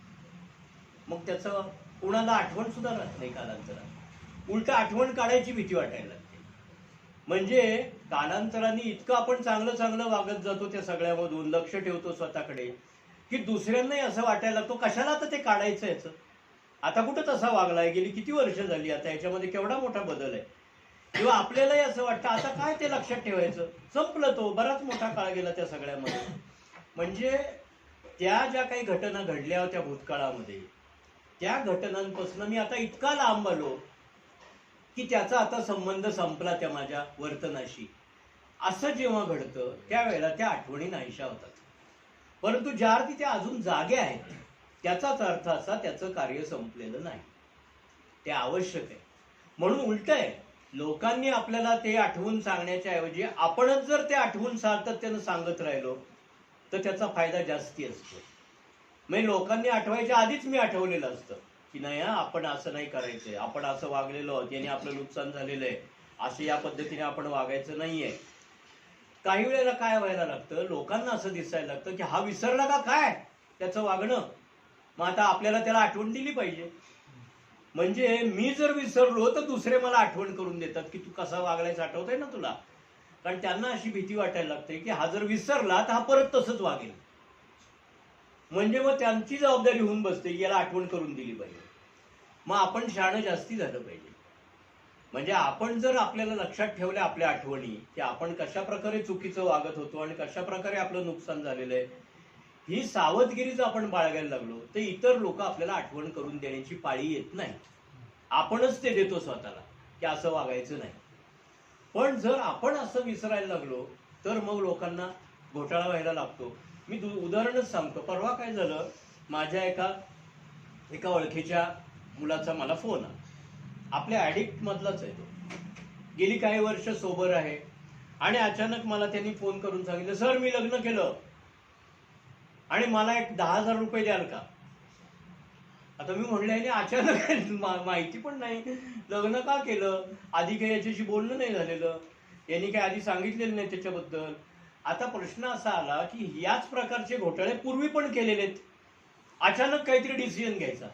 S1: मग त्याचं कुणाला आठवण सुद्धा राहत नाही कालांतराने, उलट आठवण काढायची भीती वाटायला लागते. म्हणजे कालांतराने इतकं आपण चांगलं चांगलं वागत जातो त्या सगळ्यामधून, लक्ष ठेवतो स्वतःकडे, की दुसऱ्यांनाही असं वाटायला लागतो कशाला आता ते काढायचं याचं, आता कुठं तसा वागलाय, गेली किती वर्ष झाली, आता याच्यामध्ये केवढा मोठा बदल आहे. किंवा आपल्यालाही असं वाटतं आता काय ते लक्षात ठेवायचं, संपलं, तो बराच मोठा काळ गेला त्या सगळ्यामध्ये. म्हणजे त्या ज्या काही घटना घडल्या होत्या भूतकाळामध्ये, त्या घटनांपासून मी आता इतका लांब आलो की त्याचा आता संबंध संपला त्या माझ्या वर्तनाशी. असं जेव्हा घडतं त्यावेळेला त्या आठवणी नाहीशा होतात. परंतु ज्या अर्थी त्या अजून जागे आहेत त्याचाच अर्थ असा त्याचं कार्य संपलेलं नाही, ते आवश्यक आहे. म्हणून उलट आहे, लोकांनी आपल्याला ते आठवून सांगण्याच्या ऐवजी आपणच जर ते आठवून सातत्यानं सांगत राहिलो तर त्याचा फायदा जास्ती असतो. म्हणजे लोकांनी आठवायच्या आधीच मी आठवलेलं असतं की नाही हा, आपण असं नाही करायचंय, आपण असं वागलेलो आहोत, याने आपलं नुकसान झालेलं आहे, असं या पद्धतीने आपण वागायचं नाहीये. काही वेळेला काय व्हायला लागतं, लोकांना असं दिसायला लागतं की हा विसरला का काय त्याचं वागणं, मग आता आपल्याला त्याला आठवण दिली पाहिजे. म्हणजे मी जर विसरलो तर दुसरे मला आठवण करून देतात की तू कसा वागलायचं आठवतंय ना तुला. कारण त्यांना अशी भीती वाटायला लागते की हा जर विसरला तर हा परत तसंच वागेल. म्हणजे मग त्यांची जबाबदारी होऊन बसते की याला आठवण करून दिली पाहिजे. मग आपण शहाणं जास्ती झालं पाहिजे. म्हणजे आपण जर आपल्याला लक्षात ठेवल्या आपल्या आठवणी की आपण कशा प्रकारे चुकीचं वागत होतो आणि कशा प्रकारे आपलं नुकसान झालेलं आहे, ही सावधगिरी जर आपण बाळगायला लागलो तर इतर लोक आपल्याला आठवण करून देण्याची पाळी येत नाही. आपणच ते देतो स्वतःला की असं वागायचं नाही. पण जर आपण असं विसरायला लागलो तर मग लोकांना घोटाळा व्हायला लागतो. मी उदाहरणच सांगतो. परवा काय झालं, माझ्या एका ओळखीच्या मुलाचा मला फोन आला. आपल्या ऍडिक्ट मधलाच आहे तो, गेली काही वर्ष सोबर आहे. आणि अचानक मला त्यांनी फोन करून सांगितलं, सर मी लग्न केलं आणि मला एक 10,000 रुपये द्याल का. आता मी म्हणलं याने अचानक माहिती पण नाही, लग्न का केलं, आधी काही याच्याशी बोलणं नाही झालेलं, यांनी काही आधी सांगितलेलं नाही त्याच्याबद्दल. आता प्रश्न असा आला की याच प्रकारचे घोटाळे पूर्वी पण केलेले आहेत. अचानक काहीतरी डिसिजन घ्यायचा,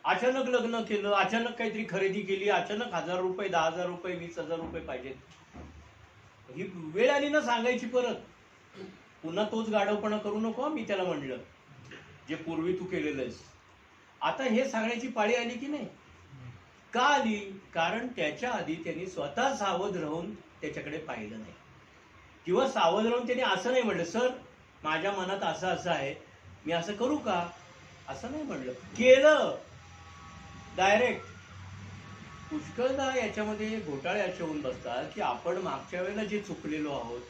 S1: अचानक लग्न केलं, अचानक काहीतरी खरेदी केली, अचानक 1,000 रुपये, 10,000 रुपये, 20,000 रुपये पाहिजेत. ही वेळ आली ना सांगायची परत, पुन्हा तोच गाढवपणा करू नको. मी त्याला म्हणलं जे पूर्वी तू केलेलं आहेस, आता हे सांगण्याची पाळी आली की नाही. का आली? कारण त्याच्या आधी त्यांनी स्वतः सावध राहून त्याच्याकडे पाहिलं नाही, किंवा सावध राहून त्यांनी असं नाही म्हणलं, सर माझ्या मनात असं असं आहे, मी असं करू का, असं नाही म्हणलं, केलं डायरेक्ट. पुष्कळदा याच्यामध्ये घोटाळे असे होऊन बसतात की आपण मागच्या वेळेला जे चुकलेलो आहोत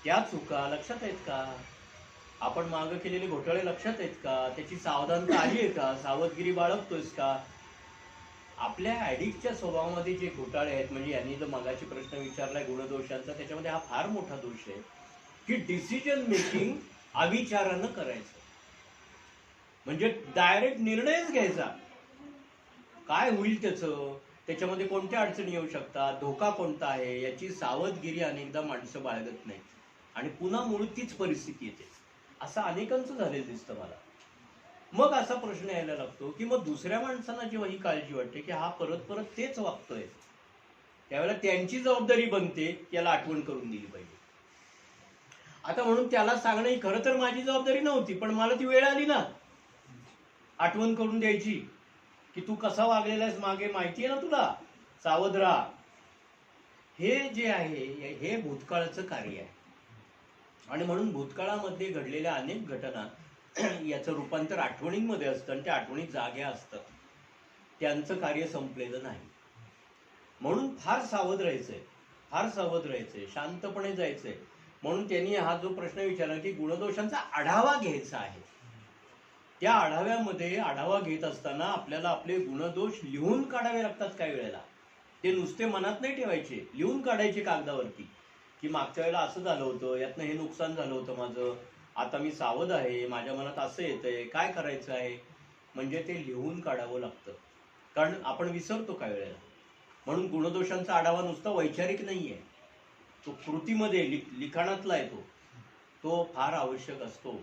S1: त्या चुका लक्षात आहेत का, आपण मागं केलेले घोटाळे लक्षात आहेत का, त्याची सावधानता आली आहे का, सावधगिरी बाळगतोयस का. आपल्या ऍडिक्टच्या स्वभावामध्ये जे घोटाळे आहेत, म्हणजे यांनी जो मागाशी प्रश्न विचारलाय गुणदोषांचा, त्याच्यामध्ये हा फार मोठा दोष आहे की डिसिजन मेकिंग अविचारानं करायचं. म्हणजे डायरेक्ट निर्णयच घ्यायचा, काय होईल त्याच्यामध्ये कोणत्या अडचणी येऊ शकतात, धोका कोणता आहे, याची सावधगिरी अनेकदा माणसं बाळगत नाही आणि पुन्हा मूळ तीच परिस्थिती येते. असं अनेकांचं झालेलं दिसतं मला. मग असा प्रश्न यायला लागतो की मग दुसऱ्या माणसांना जेव्हा ही काळजी वाटते की हा परत परत तेच वागतोय, त्यावेळेला त्यांची जबाबदारी बनते की याला आठवण करून दिली पाहिजे. आता म्हणून त्याला सांगणं ही खरं तर माझी जबाबदारी नव्हती, पण मला ती वेळ आली ना आठवण करून द्यायची की तू कसा वागलेला आहेस मागे, माहिती आहे ना तुला, सावध राहा. हे जे आहे हे भूतकाळाचं कार्य आहे. आणि म्हणून भूतकाळामध्ये घडलेल्या अनेक घटना याचं रूपांतर आठवणींमध्ये असतं आणि त्या आठवणी जाग्या असतात, त्यांचं कार्य संपलेलं नाही. म्हणून फार सावध राहायचंय, फार सावध राहायचंय, शांतपणे जायचंय. म्हणून त्यांनी हा जो प्रश्न विचारला की गुणदोषांचा आढावा घ्यायचा आहे, त्या आढाव्यामध्ये आढावा घेत असताना आपल्याला आपले गुणदोष लिहून काढावे लागतात. काही वेळेला ते नुसते मनात नाही ठेवायचे, लिहून काढायचे कागदावरती की मागच्या वेळेला असं झालं होतं, यातनं हे नुकसान झालं होतं माझं, आता मी सावध आहे, माझ्या मनात असं येतंय, काय करायचं आहे. म्हणजे ते लिहून काढावं लागतं, कारण आपण विसरतो काही वेळेला. म्हणून गुणदोषांचा आढावा नुसता वैचारिक नाहीये, तो कृतीमध्ये लिखाणातला आहे, तो फार आवश्यक असतो.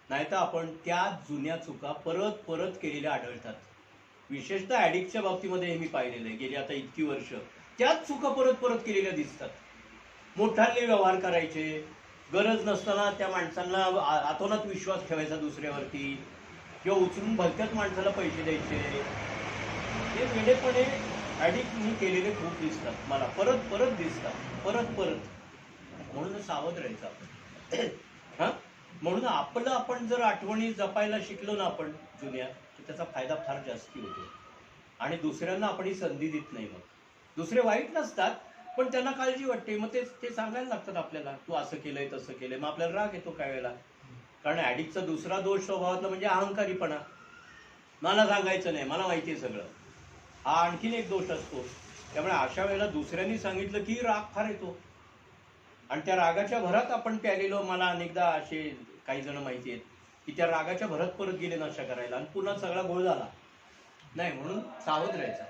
S1: नाहीतर आपण त्या जुन्या चुका परत परत केलेल्या आढळतात. विशेषतः ऍडिक्टच्या बाबतीमध्ये हे मी पाहिलेलं आहे. गेली आता इतकी वर्ष त्याच चुका परत परत केलेल्या दिसतात. मोठाले व्यवहार करायचे, गरज नसताना त्या माणसांना अतोनात विश्वास ठेवायचा दुसऱ्यावरती, किंवा उचलून भलत्याच माणसाला पैसे द्यायचे. हे वेडेपणे ऍडिक्टनी केलेले खूप दिसतात मला, परत परत दिसतात, परत परत. म्हणून सावध राहायचं आपण. हा, म्हणून आपण जर आठवणी जपायला शिकलो ना आपण जुन्या, तर त्याचा फायदा फार जास्ती होतो. आणि दुसऱ्यांना आपण ही संधी देत नाही. मग दुसरे वाईट नसतात, पण त्यांना काळजी वाटते, मग ते सांगायला लागतात आपल्याला, तू असं केलंय तसं केलंय. मग आपल्याला राग येतो काही वेळेला. कारण ऍडिक्टचा दुसरा दोष स्वभावातला म्हणजे अहंकारीपणा, मला सांगायचं नाही, मला माहिती आहे सगळं, हा आणखीन एक दोष असतो. त्यामुळे अशा वेळेला दुसऱ्यांनी सांगितलं की राग फार येतो, आणि त्या रागाच्या भरात आपण प्यालेलो. मला अनेकदा असे काही जण माहिती आहेत की त्या रागाच्या भरात परत गेले नशा करायला आणि पुन्हा सगळा गोळ झाला नाही, म्हणून सावध राहायचा.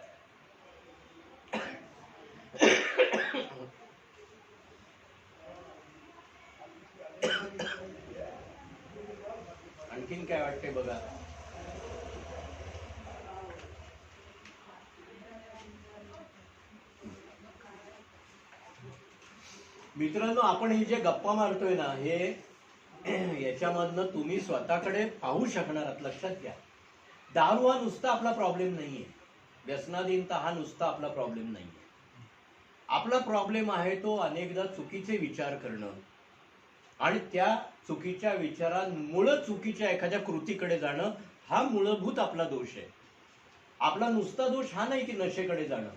S1: आणखीन काय वाटतंय बघा. मित्रांनो, आपण हे जे गप्पा मारतोय ना, हे याच्यामधनं तुम्ही स्वतःकडे पाहू शकणार आहात. लक्षात घ्या, दारू हा नुसता आपला प्रॉब्लेम नाहीये, व्यसनाधीनता हा नुसता आपला प्रॉब्लेम नाहीये. आपला प्रॉब्लेम आहे तो अनेकदा चुकीचे विचार करणं आणि त्या चुकीच्या विचारांमुळे चुकीच्या एखाद्या कृतीकडे जाणं, हा मूलभूत आपला दोष आहे. आपला नुसता दोष हा नाही की नशेकडे जाणं.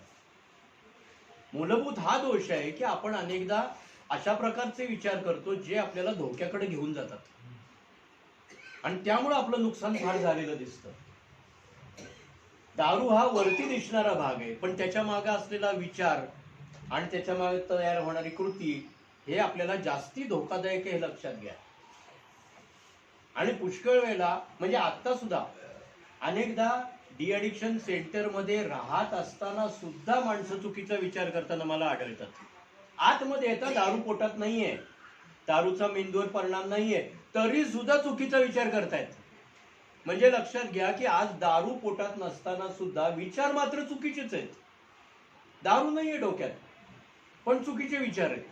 S1: मूलभूत हा दोष आहे की आपण अनेकदा अशा प्रकारचे विचार करतो जे आपल्याला धोक्याकडे घेऊन जातात आणि त्यामुळे आपलं नुकसान फार झालेलं दिसतं. दारू हा वरती दिसणारा भाग आहे, पण त्याच्या मागे असलेला विचार आणि त्याच्या मागे तयार होणारी कृती हे आपल्याला जास्ती धोकादायक आहे, हे लक्षात घ्या. आणि पुष्कळ वेळेला म्हणजे आता सुद्धा अनेकदा डी अडिक्शन सेंटरमध्ये राहत असताना सुद्धा माणसं चुकीचा विचार करताना मला आढळतात. आतमध्ये येतात, दारू पोटात नाहीये, दारूचा मेंदूवर परिणाम नाहीये, तरी सुद्धा चुकीचा विचार करतायत. म्हणजे लक्षात घ्या की आज दारू पोटात नसताना सुद्धा विचार मात्र चुकीचेच आहेत. दारू नाहीये डोक्यात, पण चुकीचे विचार आहेत.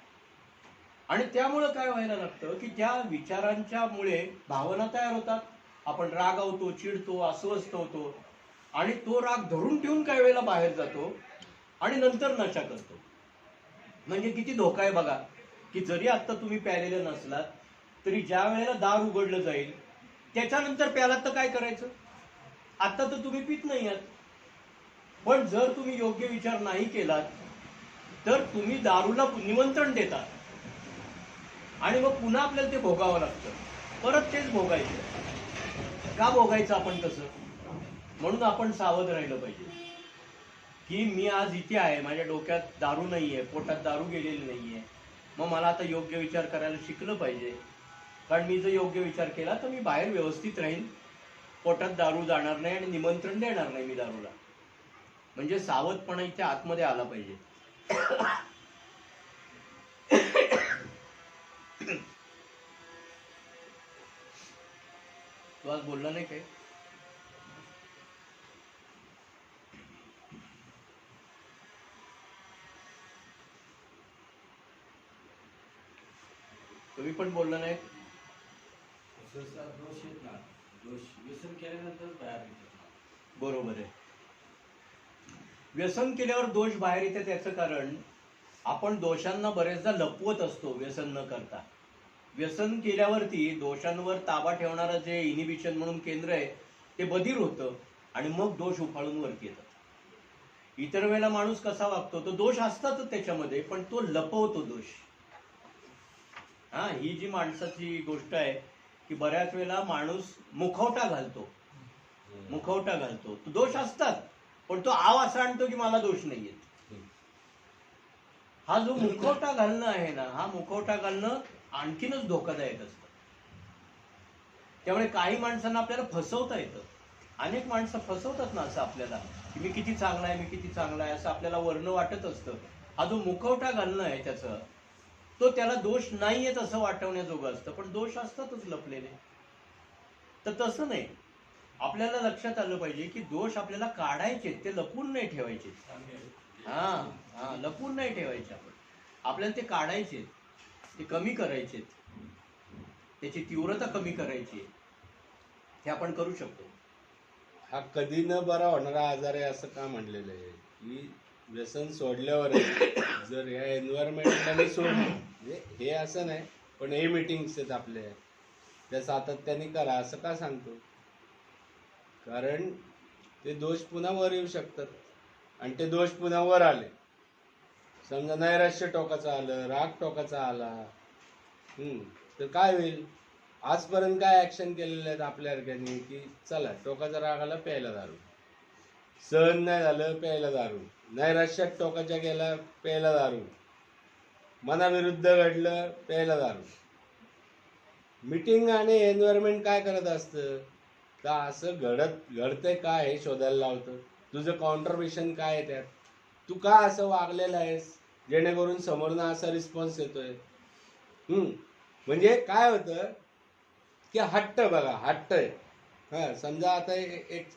S1: आणि त्यामुळं काय व्हायला लागतं की त्या विचारांच्या मुळे भावना तयार होतात. आपण रागावतो, चिडतो, अस्वस्थ होतो आणि तो राग धरून ठेवून काही वेळेला बाहेर जातो आणि नंतर नशा करतो. म्हणजे किती धोका आहे बघा की जरी आता तुम्ही प्यालेलं नसलात तरी ज्या वेळेला दार उघडलं जाईल त्याच्यानंतर प्यालात तर काय करायचं. आता तर तुम्ही पित नाही आहात, पण जर तुम्ही योग्य विचार नाही केलात तर तुम्ही दारूला निमंत्रण देता आणि मग पुन्हा आपल्याला ते भोगावं लागतं. परत तेच भोगायचं. का भोगायचं आपण तसं? म्हणून आपण सावध राहिलं पाहिजे की मी आज इथे आहे, माझ्या डोक्यात दारू नाहीये, पोटात दारू गेलेली नाहीये, मग मला आता योग्य विचार करायला शिकलं पाहिजे. कारण मी जर योग्य विचार केला तर मी बाहेर व्यवस्थित राहीन, पोटात दारू जाणार नाही आणि निमंत्रण देणार नाही मी दारूला. म्हणजे सावधपणा इथे आतमध्ये आला पाहिजे. तू आज बोलला नाही काय? तुम्ही पण बोलला नाही.
S3: दोष येत ना, दोष व्यसन केल्यानंतर बाहेर येतात.
S1: बरोबर आहे. व्यसन केल्यावर दोष बाहेर येते त्याचं कारण आपण दोषांना बरेचदा लपवत असतो व्यसन न करता. व्यसन केल्यावरती दोषांवर ताबा ठेवणारं जे इनिबिशन म्हणून केंद्र आहे ते बधीर होतं आणि मग दोष उफाळून वरती येतात. इतर वेळेला माणूस कसा वागतो, तो दोष असतातच त्याच्यामध्ये, पण तो लपवतो दोष. ही जी माणसाची गोष्ट आहे की बऱ्याच वेळेला माणूस मुखवटा घालतो. तो दोष असतात पण तो आव असा आणतो की मला दोष नाहीये. हा जो मुखवटा घालणं आहे ना, हा मुखवटा घालणं आणखीनच धोकादायक असतं. त्यामुळे काही माणसांना आपल्याला फसवता येतं. अनेक माणसं फसवतात ना असं आपल्याला की मी किती चांगला आहे असं आपल्याला वर्ण वाटत असतं. हा जो मुखवटा घालणं आहे त्याचं, तो त्याला दोष नाहीयेत असं वाटवण्याजोगं असतं, पण दोष असतातच लपलेले. तर तसं नाही. आपल्याला लक्षात आलं पाहिजे की दोष आपल्याला काढायचे, ते लपून नाही ठेवायचे. लपून नाही ठेवायचे. आपल्याला ते काढायचे, ते कमी करायचे, त्याची तीव्रता कमी करायची. हे आपण करू शकतो.
S3: हा कधी न बरा होणारा आजार आहे असं का म्हणलेलं आहे की व्यसन सोडल्यावर जर ह्या एन्व्हायरमेंटला मी सोडलं, म्हणजे हे असं नाही, पण हे मीटिंग्स आहेत आपल्या, त्या सातत्याने करा असं का सांगतो? कारण ते दोष पुन्हा वर येऊ शकतात आणि ते दोष पुन्हा वर आले, समजा नैराश्य टोकाचा आलं, राग टोकाचा आला, तर काय होईल? आजपर्यंत काय ऍक्शन केलेले आहेत आपल्या अर्घ्याने की चला टोकाचा राग आला प्यायला दारू, सहन नाही झालं प्यायला दारू, नैराश्यात टोकाच्या गेला प्यायला दारू, मनाविरुद्ध घडलं प्यायला दारू. मीटिंग आणि एन्व्हायरमेंट काय करत असतं, तर असं घडतंय काय हे शोधायला लावतं. तुझं कॉन्ट्रीब्युशन काय आहे त्यात, तू का असं वागलेलं आहेस जेणेकरून समोरनं असा रिस्पॉन्स येतोय. म्हणजे काय होतं की हट्ट बघा, हट्ट आहे. हा, समजा आता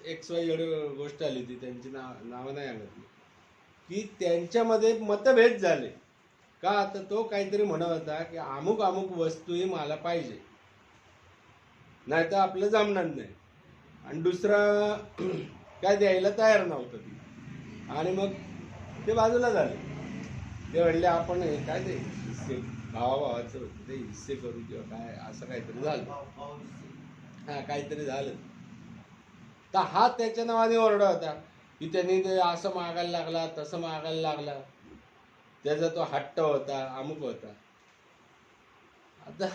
S3: XY गोष्ट आली ती, त्यांची नावं नाही आणत की त्यांच्यामध्ये मतभेद झाले का, आता तो काहीतरी म्हणत होता की अमुक अमुक वस्तूही मला पाहिजे, नाही तर आपलं जमणार नाही, आणि दुसरा काय द्यायला तयार नव्हतं ती, आणि मग ते बाजूला झाले. ते म्हणले आपण काय ते हिस्से भावाभावाचं होतं ते हिस्से करू किंवा काय असं काहीतरी झालं. हा, काहीतरी झालं. तर हा त्याच्या नावाने ओरडा होता की त्यांनी ते असं मागायला लागला, तसं मागायला लागला, त्याचा तो हट्ट होता, अमुक होता. आता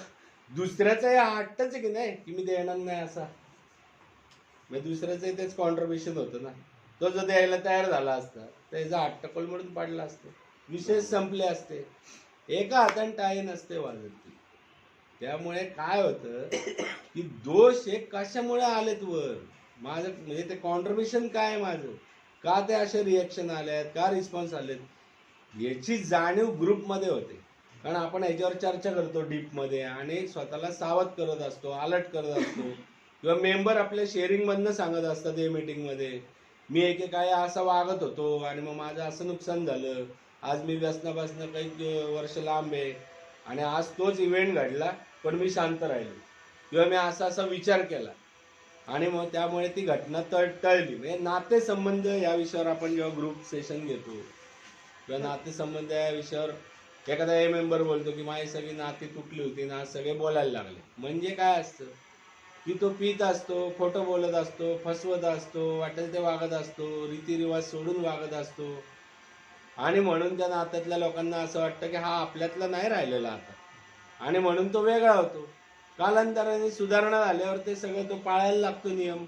S3: दुसऱ्याचाही हट्टच आहे की नाही की मी देणार नाही असा, मग दुसऱ्याचंही तेच कॉन्ट्रीब्युशन होतं ना. तो जर द्यायला तयार झाला असता त्याचा हट्ट कोलमडून पडला असतं, विषय संपले असते. एका हाताने टाळी नसते वाजत ती. त्यामुळे काय होतं की दोष हे कशामुळे आलेत वर, माझं म्हणजे ते कॉन्ट्रीब्युशन काय आहे माझं, का ते असे रिॲक्शन आलेत, का रिस्पॉन्स आलेत, याची जाणीव ग्रुपमध्ये होते. कारण आपण याच्यावर चर्चा करतो डीपमध्ये आणि स्वतःला सावध करत असतो, अलर्ट करत असतो, किंवा मेंबर आपल्या शेअरिंगमधनं सांगत असतात हे मीटिंगमध्ये, मी एकेकाळी असं वागत होतो आणि मग माझं असं नुकसान झालं, आज मी व्यसनापासनं काही वर्ष लांब आहे आणि आज तोच इव्हेंट घडला पण मी शांत राहिलो, किंवा मी असा विचार केला आणि मग त्यामुळे ती घटना टळली. म्हणजे नातेसंबंध या विषयावर आपण जेव्हा ग्रुप सेशन घेतो किंवा नातेसंबंध या विषयावर एखादा ए मेंबर बोलतो की माझी सगळी नाती तुटली होती ना, सगळे बोलायला लागले. म्हणजे काय असतं की तो पित असतो, खोटं बोलत असतो, फसवत असतो, वाटेल ते वागत असतो, रीतिरिवाज सोडून वागत असतो, आणि म्हणून त्या नात्यातल्या लोकांना असं वाटतं की हा आपल्यातला नाही राहिलेला आता, आणि म्हणून तो वेगळा होतो. कालांतराने सुधारणा झाल्यावर ते सगळं तो पाळायला लागतो नियम.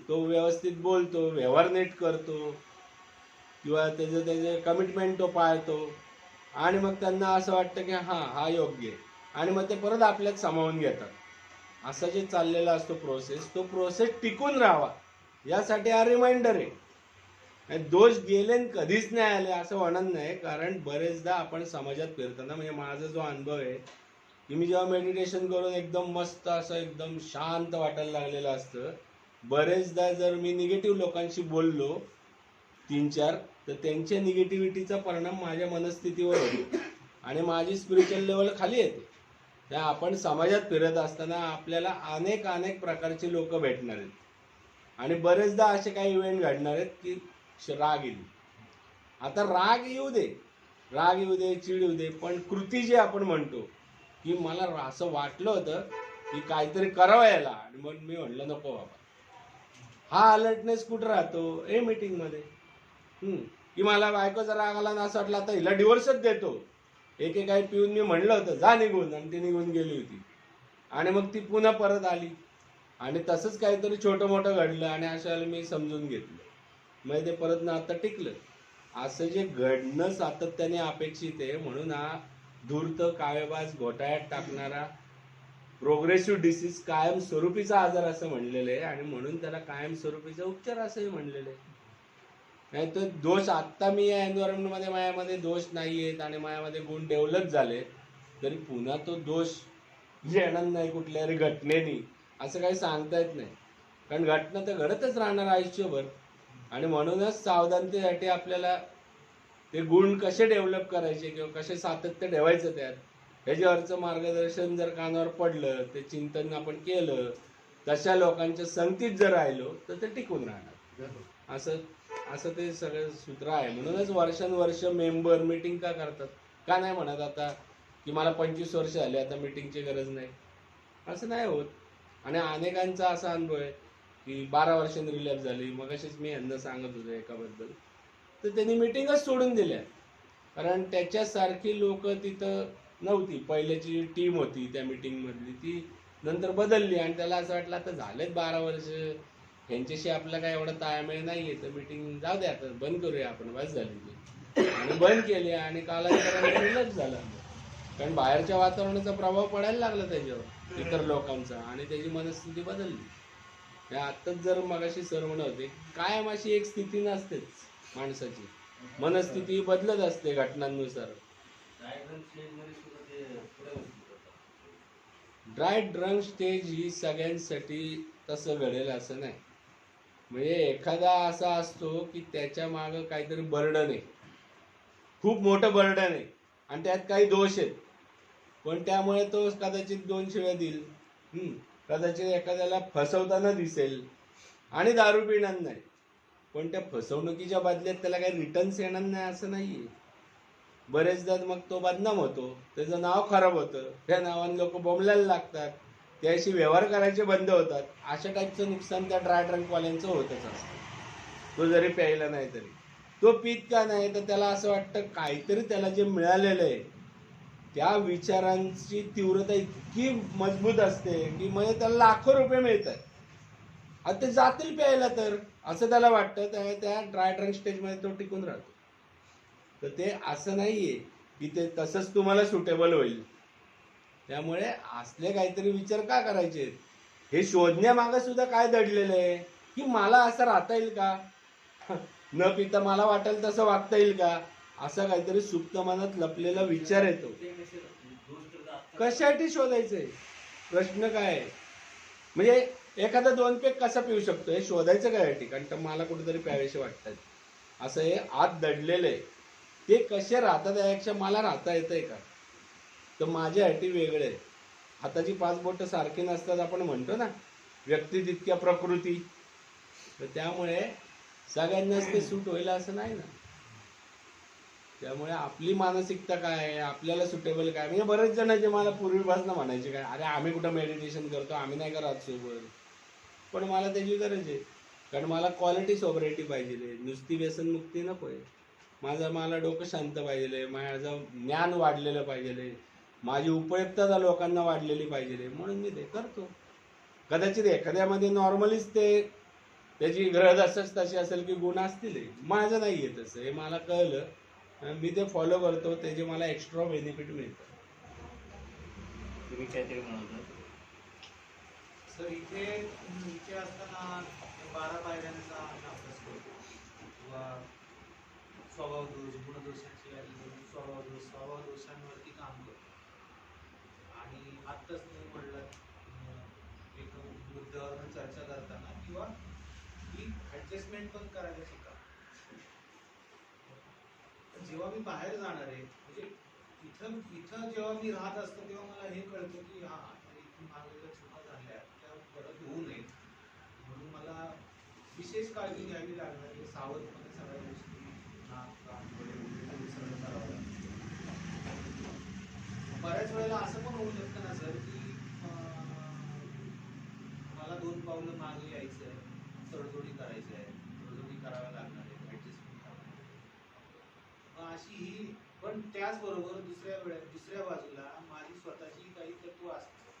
S3: तो व्यवस्थित बोलतो, व्यवहार नीट करतो, किंवा त्याचे कमिटमेंट तो पाळतो, आणि मग त्यांना असं वाटतं की हा योग्य आहे, आणि मग ते परत आपल्यात सामावून घेतात. असं जे चाललेला असतो तो प्रोसेस टिकून राहावा यासाठी हा रिमाइंडर आहे. दोष गेले कधीच नाही आले असं होणार नाही. कारण बरेचदा आपण समाजात फिरताना, म्हणजे माझा जो अनुभव आहे की मी जेव्हा मेडिटेशन करून एकदम मस्त असं एकदम शांत वाटायला लागलेलं असतं, बरेचदा जर मी निगेटिव्ह लोकांशी बोललो 3-4, तर त्यांच्या निगेटिव्हिटीचा परिणाम माझ्या मनस्थितीवर होतो आणि माझी स्पिरिच्युअल लेवल खाली येते. त्या आपण समाजात फिरत असताना आपल्याला अनेक प्रकारचे लोक भेटणार आहेत, आणि बरेचदा असे काही इव्हेंट घडणार आहेत की राग येईल. आता राग येऊ दे, चिड येऊ दे, पण कृती जी आपण म्हणतो की मला असं वाटलं होतं की काहीतरी करावं याला, आणि मग मी म्हणलं नको बाबा, हा अलर्टनेस कुठं राहतो, ए मीटिंगमध्ये. की मला बायकोचा राग आला ना, असं वाटलं आता हिला डिवोर्सच देतो, एकेकाळी पिऊन मी म्हणलं होतं जा निघून, आणि ती निघून गेली होती, आणि मग ती पुन्हा परत आली, आणि तसंच काहीतरी छोटं मोठं घडलं, आणि अशा वेळेला मी समजून घेतलं, मग ते परत नातं टिकलं. असं जे घडणं सातत्याने अपेक्षित आहे. म्हणून हा धूर्त, कावेबाज, घोटाळ्यात टाकणारा प्रोग्रेसिव्ह डिसीज, कायमस्वरूपीचा आजार असं म्हणलेलं आहे, आणि म्हणून त्याला कायमस्वरूपीचा उपचार असंही म्हणलेलं आहे. नाही तर दोष आत्ता मी या एन्व्हायरमेंटमध्ये माझ्यामध्ये दोष नाही आहेत आणि माझ्यामध्ये गुण डेव्हलप झाले तरी पुन्हा तो दोष येणार नाही कुठल्या तरी घटनेनी, असं काही सांगता येत नाही. कारण घटना तर घडतच राहणार आयुष्यभर, आणि म्हणूनच सावधानतेसाठी आपल्याला ते गुण कसे डेव्हलप करायचे किंवा कसे सातत्य ठेवायचं त्यात, ह्याच्यावरचं मार्गदर्शन जर कानावर पडलं, ते चिंतन आपण केलं, तशा लोकांच्या संगतीत जर राहिलो तर ते टिकून राहणार. असं ते सगळं सूत्र आहे. म्हणूनच वर्षानुवर्ष मेंबर मीटिंग का करतात, का नाही म्हणत आता की मला 25 वर्ष झाले आता मीटिंगची गरज नाही, असं नाही होत. आणि अनेकांचा असा अनुभव आहे की 12 वर्षांनी रिलॅप्स झाली. मग अशीच मी यांना सांगत होतो एकाबद्दल, तर त्यांनी मीटिंगच सोडून दिल्या, कारण त्याच्यासारखी लोक तिथं नव्हती. पहिल्याची टीम होती त्या मीटिंगमधली, ती नंतर बदलली, आणि त्याला असं वाटलं आता झालेत 12 वर्ष, ह्यांच्याशी आपला काय एवढा ताळमेळ नाहीये, तर मीटिंग जाऊ दे, आता बंद करूया आपण, बस झाली ती, आणि बंद केली. आणि कालांतराने रिलॅप्स झाला, कारण बाहेरच्या वातावरणाचा प्रभाव पडायला लागला त्याच्यावर. इतर लोकांचा, आणि त्याची मनस्थिती बदलली. हे आत्ताच जर मगाशी सर म्हणत होते, कायम अशी एक स्थिती नसतेच माणसाची, मनस्थिती बदलत असते घटनांनुसार. ड्राय ड्रंक स्टेज ही सगळ्यांसाठी तसं घडेल असं नाही. म्हणजे एखादा असा असतो की त्याच्या मागं काहीतरी बर्डन आहे, खूप मोठं बर्डन आहे, आणि त्यात काही दोष आहेत, पण त्यामुळे तो कदाचित 2 शिव्या देईल, कदाचित एखाद्याला फसवताना दिसेल आणि दारू पिणार नाही, पण त्या फसवणुकीच्या बदल्यात त्याला काही रिटर्न्स येणार नाही असं नाहीये. बरेचदा मग तो बदनाम होतो, त्याचं नाव खराब होतं, त्या नावाने लोक बोंबलायला लागतात, त्याशी व्यवहार करायचे बंद होतात. अशा टाईपचं नुकसान त्या ड्राय ड्रंकवाल्यांचं होतच असतं. तो जरी प्यायला नाही तरी, तो पित का नाही, तर त्याला असं वाटतं काहीतरी त्याला जे मिळालेलं आहे त्या विचारांची तीव्रता इतकी मजबूत असते की म्हणजे त्याला लाखो रुपये मिळतात, आता ते जातील प्यायला तर असं त्याला वाटतं. त्या ड्राय ड्रंक स्टेजमध्ये तो टिकून राहतो. तर ते असं नाहीये की ते तसंच तुम्हाला सुटेबल होईल. त्यामुळे असले काहीतरी विचार का करायचे हे शोधण्यामागं सुद्धा काय दडलेलं आहे की मला असं राहता येईल का, न पिता मला वाटेल तसं वागता येईल का, असा काहीतरी सुप्त मनात लपलेला विचार येतो. कशासाठी शोधायचंय, प्रश्न काय आहे. म्हणजे एखादा 2 पेग कसा पिऊ शकतो हे शोधायचं काय ठिकाण, तर मला कुठेतरी प्यावेसे वाटतात असं हे आत दडलेलं आहे. ते कसे राहतात यापेक्षा मला राहता येतंय का, तर माझ्यासाठी वेगळे आहे. हाताची 5 बोटं सारखी नसतात आपण म्हणतो ना, व्यक्ती तितक्या प्रकृती. तर त्यामुळे सगळ्यांनाच ते सूट होईल असं नाही ना. त्यामुळे आपली मानसिकता काय आहे, आपल्याला सुटेबल काय. म्हणजे बरेच जण जे मला पूर्वीपासून म्हणायचे काय, अरे आम्ही कुठं मेडिटेशन करतो, आम्ही नाही करत सोबत, पण मला त्याची गरज आहे. कारण मला क्वालिटी सोबरिटी पाहिजे, नुसती व्यसनमुक्ती नको आहे. मला डोकं शांत पाहिजे, माझं ज्ञान वाढलेलं पाहिजे, माझी उपयुक्तता लोकांना वाढलेली पाहिजे, म्हणून मी ते करतो. कदाचित एखाद्यामध्ये नॉर्मलीच त्याची गरज असंच तशी असेल की गुण असतील, माझं नाही आहे तसं, हे मला कळलं, मी ते फॉलो करतो, त्याचे मला एक्स्ट्रा बेनिफिट मिळतं.
S1: तुम्ही काहीतरी म्हणत
S4: सर इथे असताना 12 पायऱ्यांचा अभ्यास करतो, किंवा स्वभाव दोष, गुणदोषांची यादी करून स्वभाव दोषांवरती काम करतो. आणि आत्ताच तुम्ही म्हटलं एक मुद्द्यावर चर्चा करताना किंवा ही ऍडजस्टमेंट पण करायला शिका. जेव्हा मी बाहेर जाणार आहे, म्हणजे इथं जेव्हा मी राहत असतो तेव्हा मला हे कळतं की हा इथून मागल्या चुका झाल्या त्या परत होऊ नये, म्हणून मला विशेष काळजी घ्यावी लागणार आहे. सावधपणे सगळ्या गोष्टी नाक कान डोळे सगळं करावं लागतं. बऱ्याच वेळेला असं पण होऊ शकतं ना सर की मला 2 पावलं मागे यायचं आहे, तडजोडी करायची आहे, तडजोडी कराव्या लागणार आहे, ऍडजस्टमेंट करावं लागणार. अशी ही, पण त्याचबरोबर दुसऱ्या बाजूला माझी स्वतःची काही तत्व असतात,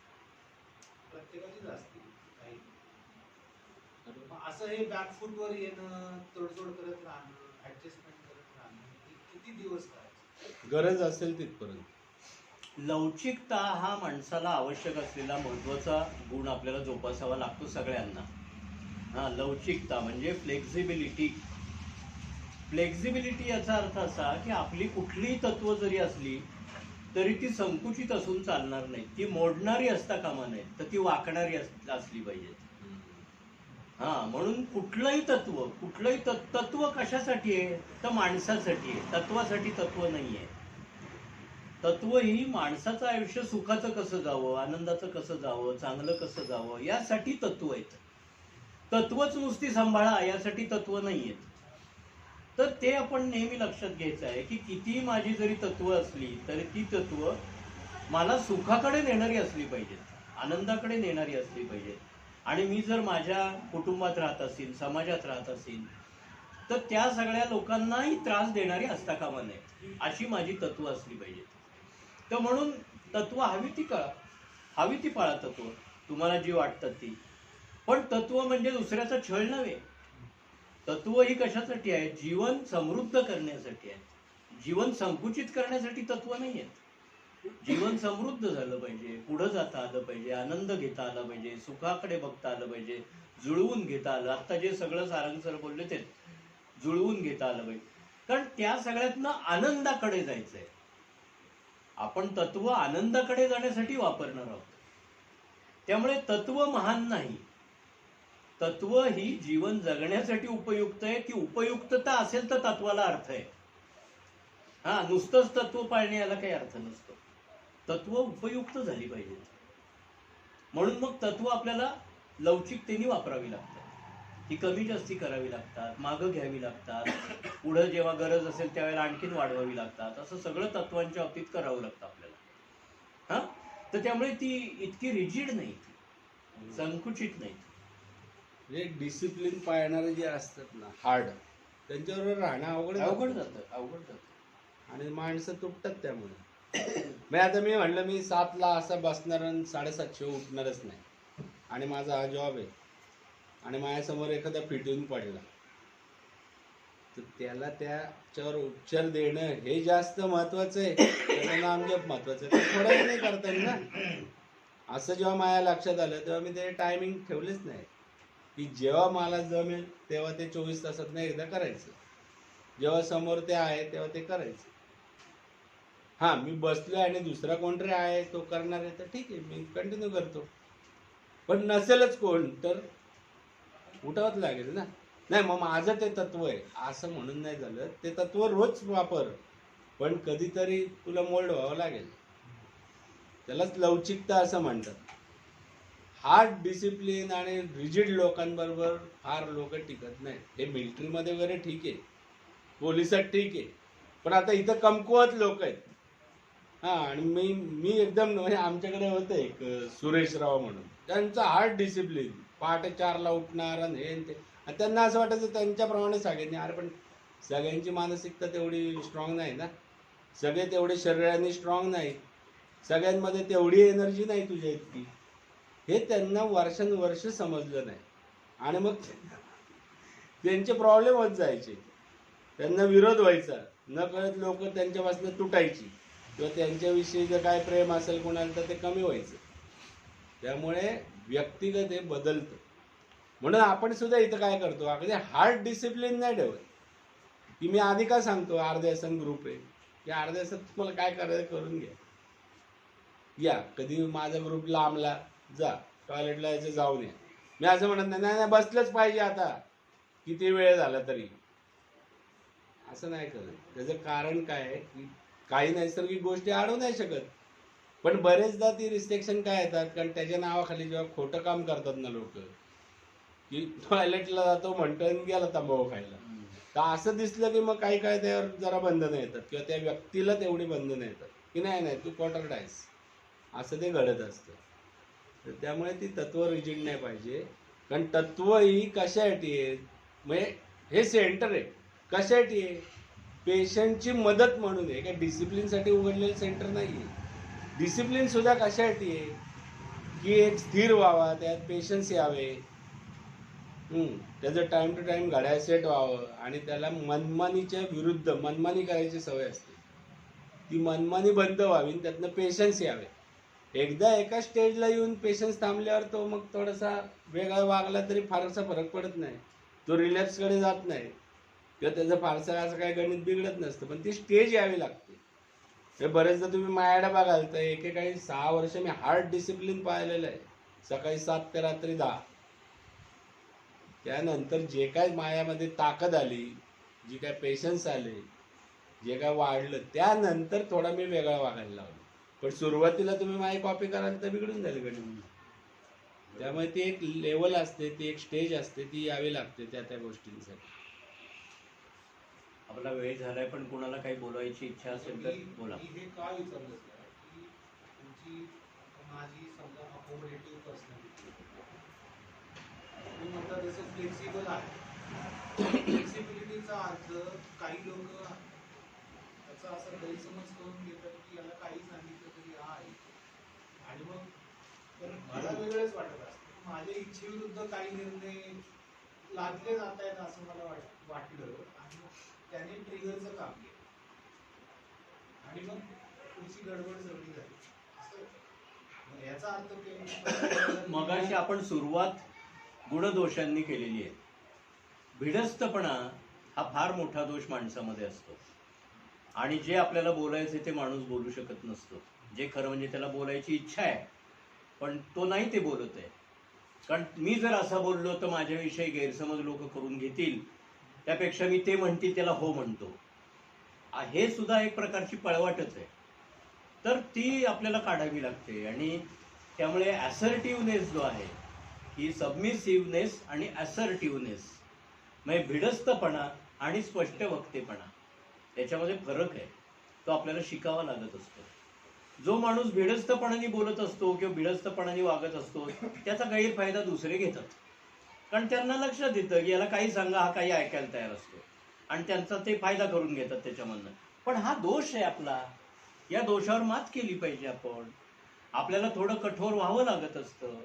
S4: प्रत्येकाचीच असतील काही. असं हे बॅकफूटवर येणं, तडजोड करत राहणं, ऍडजस्टमेंट करत राहणं, हे किती दिवस करायचं.
S3: गरज असेल तिथपर्यंत.
S1: लवचिकता हा माणसाला आवश्यक असलेला महत्वाचा गुण आपल्याला जोपासावा लागतो सगळ्यांना. लवचिकता म्हणजे फ्लेक्झिबिलिटी याचा अर्थ असा की आपली कुठलीही तत्व जरी असली तरी ती संकुचित असून चालणार नाही, ती मोडणारी असता कामा नये, तर ती वाकणारी असली पाहिजे. म्हणून कुठलंही तत्व कशासाठी आहे, तर माणसासाठी आहे. तत्वासाठी तत्व नाहीये. तत्व ही माणसाचं आयुष्य सुखाचं कसं जावं, आनंदाचं कसं जावं, चांगलं कसं जावं, यासाठी तत्व आहेत. तत्वच नुसती सांभाळा यासाठी तत्व नाहीयेत. तर ते आपण नेहमी लक्षात घ्यायचं आहे की किती माझी जरी तत्व असली तरी ती तत्व मला सुखाकडे नेणारी असली पाहिजेत, आनंदाकडे नेणारी असली पाहिजेत. आणि मी जर माझ्या कुटुंबात राहत असेल, समाजात राहत असेल, तर त्या सगळ्या लोकांनाही त्रास देणारी असता कामा नये, अशी माझी तत्व असली पाहिजेत. तर म्हणून तत्व हवी ती पाळा तत्व, तुम्हाला जी वाटतात ती. पण तत्व म्हणजे दुसऱ्याचा छळ नव्हे. तत्व ही कशासाठी आहे, जीवन समृद्ध करण्यासाठी आहे, जीवन संकुचित करण्यासाठी तत्व नाही आहेत. जीवन समृद्ध झालं पाहिजे, पुढं जाता आलं पाहिजे, आनंद घेता आला पाहिजे, सुखाकडे बघता आलं पाहिजे, जुळवून घेता आलं. आता जे सगळं सारंग सर बोलले ते जुळवून घेता आलं पाहिजे. कारण त्या सगळ्यातनं आनंदाकडे जायचंय. आपण तत्व आनंदाकडे जाण्यासाठी वापरणार आहोत. त्यामुळे तत्व महान नाही. तत्व ही जीवन जगण्यासाठी उपयुक्त आहे. ती उपयुक्तता असेल तर तत्वाला अर्थ आहे. हा, नुसतंच तत्व पाळणे याला काही अर्थ नसतो. तत्व उपयुक्त झाली पाहिजे. म्हणून मग तत्व आपल्याला लवचिकतेने वापरावी लागतात. ती कमी जास्ती करावी लागतात, मागं घ्यावी लागतात, पुढं जेव्हा गरज असेल त्यावेळेला आणखीन वाढवावी लागतात. असं सगळं तत्वांच्या बाबतीत करावं लागतं आपल्याला. हा, तर त्यामुळे ती इतकी रिजिड नाही, संकुचित नाही.
S3: म्हणजे डिसिप्लिन पाळणारे जे असतात ना हार्ड, त्यांच्याबरोबर राहणं
S1: अवघड जातं.
S3: आणि माणसं तुटतात त्यामुळे. मी आता म्हणलं मी 7ला असं बसणार आणि 7:30 उठणारच नाही, आणि माझा हा जॉब आहे, आणि माझ्यासमोर एखादा फिटून पडला तर त्याला त्याच्यावर उपचार देणं हे जास्त महत्वाचं आहे, त्याचं नामजप महत्वाचं आहे. ते थोडंही नाही करता येईल ना. असं जेव्हा माझ्या लक्षात आलं तेव्हा मी ते टायमिंग ठेवलेच नाही की जेव्हा मला जमेल तेव्हा ते 24 तासात नाही एकदा करायचं, जेव्हा समोर ते आहे तेव्हा ते करायचं. हा, मी बसलोय आणि दुसरा कोणतरी आहे तो करणार आहे तर ठीक आहे, मी कंटिन्यू करतो. पण नसेलच कोण तर उठावंच लागेल ना. नाही, मग माझं ते तत्व आहे असं म्हणून नाही झालं. ते तत्व रोज वापर, पण कधीतरी तुला मोल्ड व्हावं लागेल. त्यालाच लवचिकता असं म्हणतात. हार्ड डिसिप्लिन आणि रिजिड लोकांबरोबर फार लोक टिकत नाहीत. हे मिलिटरीमध्ये वगैरे ठीक आहे, पोलिसात ठीक आहे, पण आता इथं कमकुवत लोक आहेत. हा, आणि मी एकदम म्हणजे आमच्याकडे होतं एक सुरेशराव म्हणून, त्यांचं हार्ड डिसिप्लिन, पहाटे 4ला उठणार आणि हे ते. आणि त्यांना असं वाटायचं त्यांच्याप्रमाणे सगळ्यांनी. अरे पण सगळ्यांची मानसिकता तेवढी स्ट्रॉंग नाही ना, सगळे तेवढे शरीराने स्ट्रॉंग नाही, सगळ्यांमध्ये तेवढी एनर्जी नाही तुझ्या इतकी. हे त्यांना वर्षानुवर्ष समजलं नाही, आणि मग त्यांचे प्रॉब्लेम होत जायचे, त्यांना विरोध व्हायचा, न कळत लोक त्यांच्यापासून तुटायची, किंवा त्यांच्याविषयी जर काय प्रेम असेल कोणाला तर ते कमी व्हायचं. त्यामुळे व्यक्तिगत हे बदलतं. म्हणून आपण सुद्धा इथं काय करतो, अगदी हार्ड डिसिप्लिन नाही ठेवत. की मी आधी का सांगतो अर्ध्या तासात ग्रुप आहे, की अर्ध्या तासात तुम्हाला काय करायचं करून घ्या, या. कधी माझा ग्रुप लांबला, जा टॉयलेटला यायचं जाऊन या. मी असं म्हणत नाही नाही बसलंच पाहिजे आता किती वेळ झाला तरी, असं नाही करत. त्याचं कारण काय आहे की काही नैसर्गिक गोष्टी अडवू नाही शकत, पण बरेचदा ती रिस्ट्रिक्शन काय येतात, कारण त्याच्या नावाखाली जेव्हा खोटं काम करतात ना लोक, की टॉयलेटला जातो म्हणतो आणि गेला तंबाखू खायला, तर असं दिसलं की मग काही काय त्यावर जरा बंधनं येतात, किंवा त्या व्यक्तीला तेवढी बंधनं येतात की नाही तू क्वार्टर आहेस, असं ते घडत असतं. तर त्यामुळे ती तत्व रिजिड नाही पाहिजे. कारण तत्व ही कशासाठी आहे, म्हणजे हे सेंटर आहे कशासाठी आहे, पेशंटची मदत म्हणून आहे. काय डिसिप्लिनसाठी उघडलेलं सेंटर नाही आहे. डिसिप्लिन सुद्धा कशासाठी आहे की एक स्थिर व्हावा, त्यात पेशन्स यावे, त्याचं टाइम टू टाइम घड्याळ सेट व्हावं, आणि त्याला मनमानीच्या विरुद्ध मनमानी करायची सवय असते, ती मनमानी बंद व्हावी, त्यातनं पेशन्स यावे. एकदा एका स्टेजला येऊन पेशन्स थांबल्यावर तो मग थोडासा वेगळा वागला तरी फारसा फरक पडत नाही, तो रिलॅक्सकडे जात नाही, किंवा त्याचं फारसं असं काय गणित बिघडत नसतं. पण ती स्टेज यावी लागते. हे बरेचदा तुम्ही माझ्याकडे बघाल तर एकेकाळी 6 वर्ष मी हार्ड डिसिप्लिन पाहिलेलं आहे, सकाळी 7 ते रात्री 10. त्यानंतर जे काय मायामध्ये ताकद आली, जी काय पेशन्स आले, जे काय वाढलं, त्यानंतर थोडा मी वेगळा वागायला लागलो. पण सुरुवातीला तुम्ही माझी कॉपी कराल तर बिघडून जाईल गणित. त्यामुळे ती एक लेवल असते, ती एक स्टेज असते, ती यावी लागते त्या गोष्टींसाठी.
S1: आपला वेळ झालाय, पण कोणाला काही बोलायची इच्छा असेल तर बोला.
S4: हे काय विचारलं सर की तुमची माझी समजा अकोमोडेटिव्ह पर्सनॅलिटी, तुम्ही म्हणता जसं फ्लेक्सिबल आहे. फ्लेक्सिबिलिटीचा अर्थ काही लोक त्याचा असा गैरसमज करून घेतात की याला काही सांगितलं तरी हा आहे, आणि मग तर मला वेगळंच वाटत असतं. माझ्या इच्छेविरुद्ध काही निर्णय लादले जात आहेत असं मला वाटलं, आणि त्याने ट्रिगरचं काम केलं, आणि मग पुढची गडबड सगळी झाली असं. मग याचा अर्थ काही
S1: मगाशी आपण सुरुवात गुणदोषांनी केलेली आहे. भिडस्तपणा हा फार मोठा दोष माणसामध्ये असतो आणि जे आपल्याला बोलायचे ते माणूस बोलू शकत नसतो. जे खरं म्हणजे त्याला बोलायची इच्छा आहे पण तो नाही ते बोलत आहे. कारण मी जर असं बोललो तर माझ्याविषयी गैरसमज लोक करून घेतील, त्यापेक्षा मी ते म्हणतील त्याला हो म्हणतो. हे सुद्धा एक प्रकारची पळवाटच आहे. तर ती आपल्याला काढावी लागते आणि त्यामुळे असर्टिव्हनेस जो आहे ही सबमिसिव्हनेस आणि असर्टिव्हनेस म्हणजे भिडस्तपणा आणि स्पष्ट वक्तेपणा याच्यामध्ये फरक आहे. तो आपल्याला शिकावा लागत असतो. जो माणूस भिडस्तपणाने बोलत असतो किंवा भिडस्तपणाने वागत असतो त्याचा गैरफायदा दुसरे घेतात. कारण त्यांना लक्षात येतं की याला काही सांगा हा काही ऐकायला तयार असतो आणि त्यांचा ते फायदा करून घेतात त्याच्यामधनं. पण हा दोष आहे आपला. या दोषावर मात केली पाहिजे आपण. आपल्याला थोडं कठोर व्हावं लागत असतं.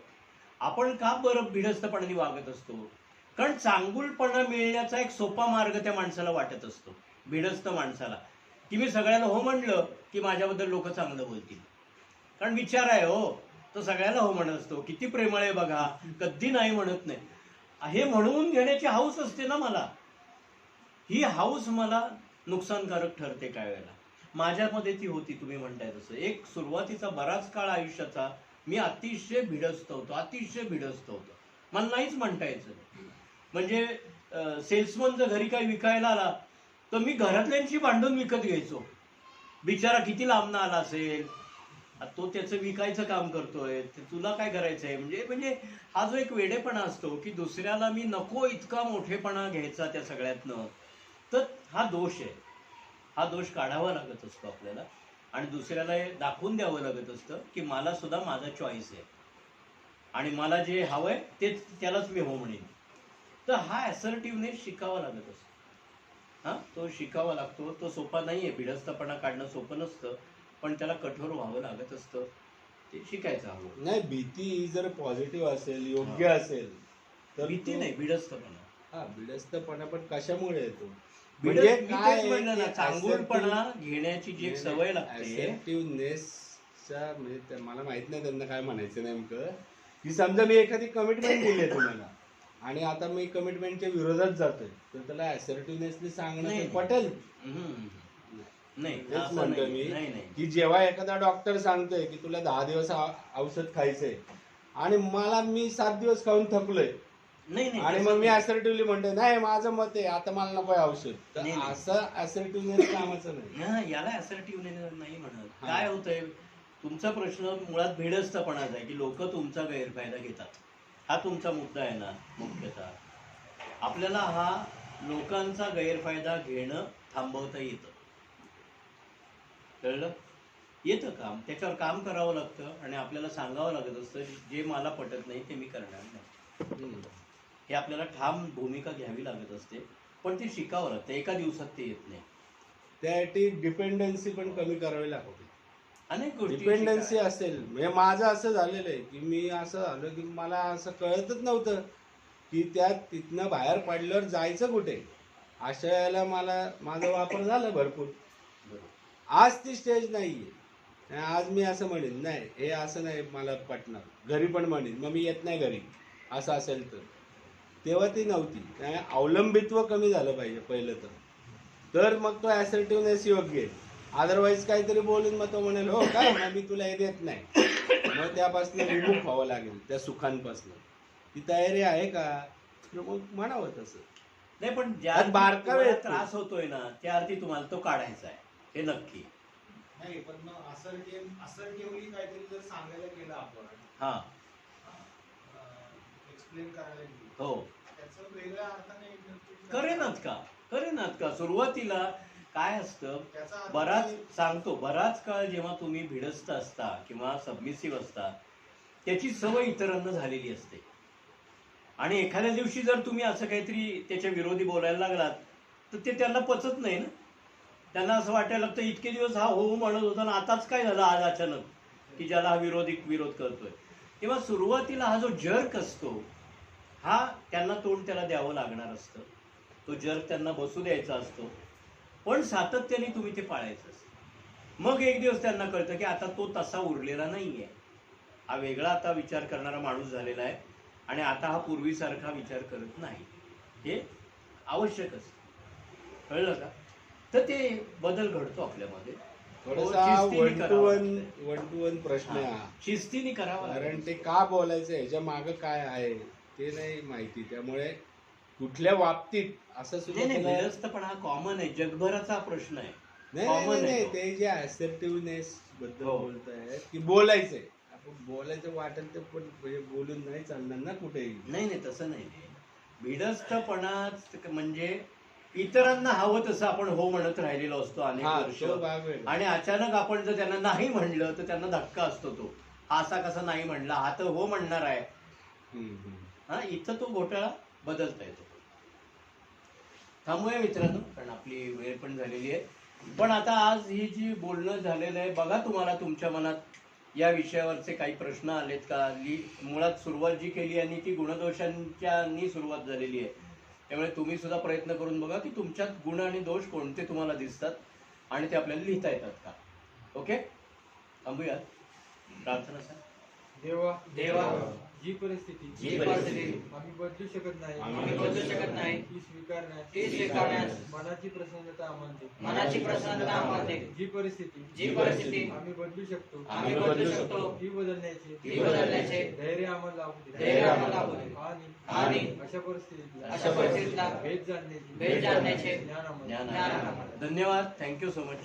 S1: आपण का बरं भिडस्तपणाने वागत असतो? कारण चांगुलपणा मिळण्याचा एक सोपा मार्ग त्या माणसाला वाटत असतो, भिडस्त माणसाला, की मी सगळ्याला हो म्हणलं की माझ्याबद्दल लोक चांगलं बोलतील. कारण विचार आहे हो, तो सगळ्याला हो म्हणत असतो. किती प्रेमळ आहे बघा, कधी नाही म्हणत नाही. हे म्हणून घेण्याची हौस असते ना मला. ही हौस मला नुकसानकारक ठरते काही वेळेला. माझ्यामध्ये ती होती, तुम्ही म्हणताय तसं. एक सुरुवातीचा बराच काळ आयुष्याचा मी अतिशय भिडस्त होतो, अतिशय भिडस्त होतो. मला नाहीच म्हणता यायचं. म्हणजे सेल्समन जर घरी काही विकायला आला तर मी घरातल्यांशी भांडून विकत घ्यायचो. बिचारा किती लांबनं आला असेल, तो त्याचं विकायचं काम करतोय, तुला काय करायचं आहे. म्हणजे हा जो एक वेडेपणा असतो की दुसऱ्याला मी नको इतका मोठेपणा घ्यायचा त्या सगळ्यातनं, तर हा दोष आहे. हा दोष काढावा लागत असतो आपल्याला आणि दुसऱ्याला हे दाखवून द्यावं लागत असतं की मला सुद्धा माझा चॉईस आहे आणि मला जे हवंय तेच त्यालाच मी हो म्हणेन. तर हा असर्टिव्हनेस शिकावा लागत असतो. तो शिकावा लागतो. तो सोपा नाहीये. भिडस्तपणा काढणं सोपं नसतं, पण त्याला कठोर व्हावं लागत असतं. ते शिकायचं हवं.
S3: नाही, भीती ही जर पॉझिटिव्ह असेल, योग्य असेल तर
S1: भीती नाही, भिडस्तपणा.
S3: हा, भिडस्तपणा पण कशामुळे येतो?
S1: मी
S3: म्हणजे
S1: तेच
S3: काय
S1: म्हणलं ना, चांगुलपणा घेण्याची जी एक सवय लागते.
S3: असर्टिव्हनेसचा म्हणजे मला माहित नाही त्यांना काय म्हणायचं नेमकं, की समजा मी एखादी कमिटमेंट दिली आहे तुम्हाला आणि आता मी कमिटमेंटच्या विरोधात जातोय, तर त्याला असर्टिव्हनेसली सांगणं
S1: नाही.
S3: पटेल?
S1: नाही,
S3: तेच
S1: असं
S3: म्हणतो
S1: नाही.
S3: मी
S1: नाही, नाही.
S3: की जेव्हा एखादा डॉक्टर सांगतोय की तुला 10 दिवस औषध खायचंय आणि मी 7 दिवस खाऊन थकलोय
S1: नाही,
S3: आणि मग मी असर्टिव्हली म्हणतोय नाही माझं मत आहे आता मला नको औषध, तर
S1: नाही, नाही.
S3: असं असर्टिव्हनेस कामाचं नाही.
S1: याला असर्टिव्हनेस नाही म्हणत.
S3: हा.
S1: काय होतंय, तुमचा प्रश्न मुळात भिडस्तपणाचा आहे की लोक तुमचा गैरफायदा घेतात. हा तुमचा मुद्दा आहे ना मुख्यतः. आपल्याला हा लोकांचा गैरफायदा घेणं थांबवता येतं. कळलं? येतं काम, त्याच्यावर काम करावं लागतं आणि आपल्याला सांगावं लागत असतं जे मला पटत नाही ते मी करणार नाही. हे आपल्याला ठाम भूमिका घ्यावी लागत असते, पण ते शिकावं लागतं. एका दिवसात ते येत नाही.
S3: त्यासाठी डिपेंडन्सी पण कमी करावी लागते.
S1: अनेक गोष्टी
S3: डिपेंडन्सी
S1: शिकायला.
S3: असेल म्हणजे माझं असं झालेलं आहे की मी असं झालं की मला असं कळतच नव्हतं की तिथनं बाहेर पडल्यावर जायचं कुठे. अशा वेळेला माझा वापर झाला भरपूर.
S1: बरोबर.
S3: आज ती स्टेज नाहीये. आज मी असं म्हणेन नाही हे असं नाही मला पटणार, घरी पण म्हणेन मग मी येत नाही घरी असं असेल तर. तेव्हा ती नव्हती. अवलंबित्व कमी झालं पाहिजे पहिलं तर मग तो असर्टिव्हनेस योग्य आहे. अदरवाईज काहीतरी बोलून मग तो म्हणेल हो काय मी तुला हे देत नाही, मग त्यापासून रिमूव्ह व्हावं लागेल त्या सुखांपासून. ती तयारी आहे का, तर मग म्हणावं तसं.
S1: नाही, पण ज्या
S3: आज बारकावे
S1: तुम्हाला
S3: आहेत.
S1: त्रास होतोय ना त्या अर्थी तुम्हाला तो काढायचा आहे, हे नक्की.
S4: नाही, पण मग असर्टिव्हली काहीतरी जर सांगायला गेलं आपण,
S1: हा,
S4: एक्सप्लेन करायला गेलं,
S1: हो,
S4: त्याचं वेगळ्या अर्थाने
S1: करेनात का सुरुवातीला काय असतं.
S4: त्याचा अर्थ
S1: बराच काळ जेव्हा तुम्ही भिडस्त असता किंवा सबमिसिव्ह असता त्याची सवय इतरांना झालेली असते आणि एखाद्या दिवशी जर तुम्ही असं काहीतरी त्याच्या विरोधी बोलायला लागलात तर ते त्यांना पचत नाही ना. त्यांना असं वाटायला लागतं इतके दिवस हा हो म्हणत होता ना आताच काय झालं आज अचानक की ज्याला हा विरोध करतोय. तेव्हा सुरुवातीला हा जो जर्क असतो हा त्यांना तोंड त्याला द्यावं लागणार असतं. तो जर्क त्यांना बसू द्यायचा असतो, पण सातत्याने तुम्ही ते पाळायचं असतं. मग एक दिवस त्यांना कळतं की आता तो तसा उरलेला नाहीये, हा वेगळा आता विचार करणारा माणूस झालेला आहे आणि आता हा पूर्वीसारखा विचार करत नाही. हे आवश्यकच. कळलं का? तर ते बदल घडतो आपल्यामध्ये.
S3: थोडासा
S1: शिस्तीने
S3: वन टू
S1: करावा
S3: वन
S1: लागतंय.
S3: वन टू वन प्रश्न आहे हा.
S1: शिस्तीने करावा
S3: कारण
S1: लागेल.
S3: ते का बोलायचं ह्याच्या मागं काय आहे ते नाही माहिती. त्यामुळे कुठल्या बाबतीत असं सुद्धा
S1: नाही
S3: त्याला-
S1: विरस्तपणा हा कॉमन आहे, जगभराचा प्रश्न आहे.
S3: नाही
S1: common
S3: नाही
S1: आहे
S3: नाही
S1: तो.
S3: ते जे असर्टिव्हनेस बद्दल
S1: हो.
S3: बोलतायत की बोलायचंय, आपण बोलायचं वाटेल ते पण म्हणजे बोलून नाही चालणार ना कुठेही.
S1: नाही तसं नाही. भिडस्तपणाच म्हणजे इतरांना हवं तसं आपण हो म्हणत राहिलेलो असतो अनेक
S3: हा
S1: वर्ष,
S3: तो भाग वेगळा.
S1: आणि अचानक आपण जर त्यांना नाही म्हणलं तर त्यांना धक्का असतो. तो हा असा कसा नाही म्हणला, हा तर हो म्हणणार आहे.
S3: हम्म.
S1: हा इथं तो घोटाळा बदलता येतो. थांबूया मित्रांनो, कारण आपली वेळ पण झालेली आहे. पण आता आज ही जी बोलणं झालेलं आहे, बघा तुम्हाला तुमच्या मनात या विषयावरचे काही प्रश्न आलेत का? मुळात सुरुवात जी केली आणि ती गुणदोषांच्यानी सुरुवात झालेली आहे. त्यामुळे तुम्ही सुद्धा प्रयत्न करून बघा की तुमच्यात गुण आणि दोष कोणते तुम्हाला दिसतात आणि ते आपल्याला लिहिता येतात का. ओके, थांबूया. प्रार्थना सर.
S5: देवा जी परिस्थिती आम्ही बदलू शकत नाही ती स्वीकारण्यास मनाची प्रसन्नता आम्हाला दे. जी परिस्थिती आम्ही बदलू शकतो ती बदलण्याचे धैर्य आम्हाला लाभू दे. आणि अशा परिस्थितीतला भेद जाणण्याचे ज्ञान आम्हाला.
S1: धन्यवाद. Thank you so much.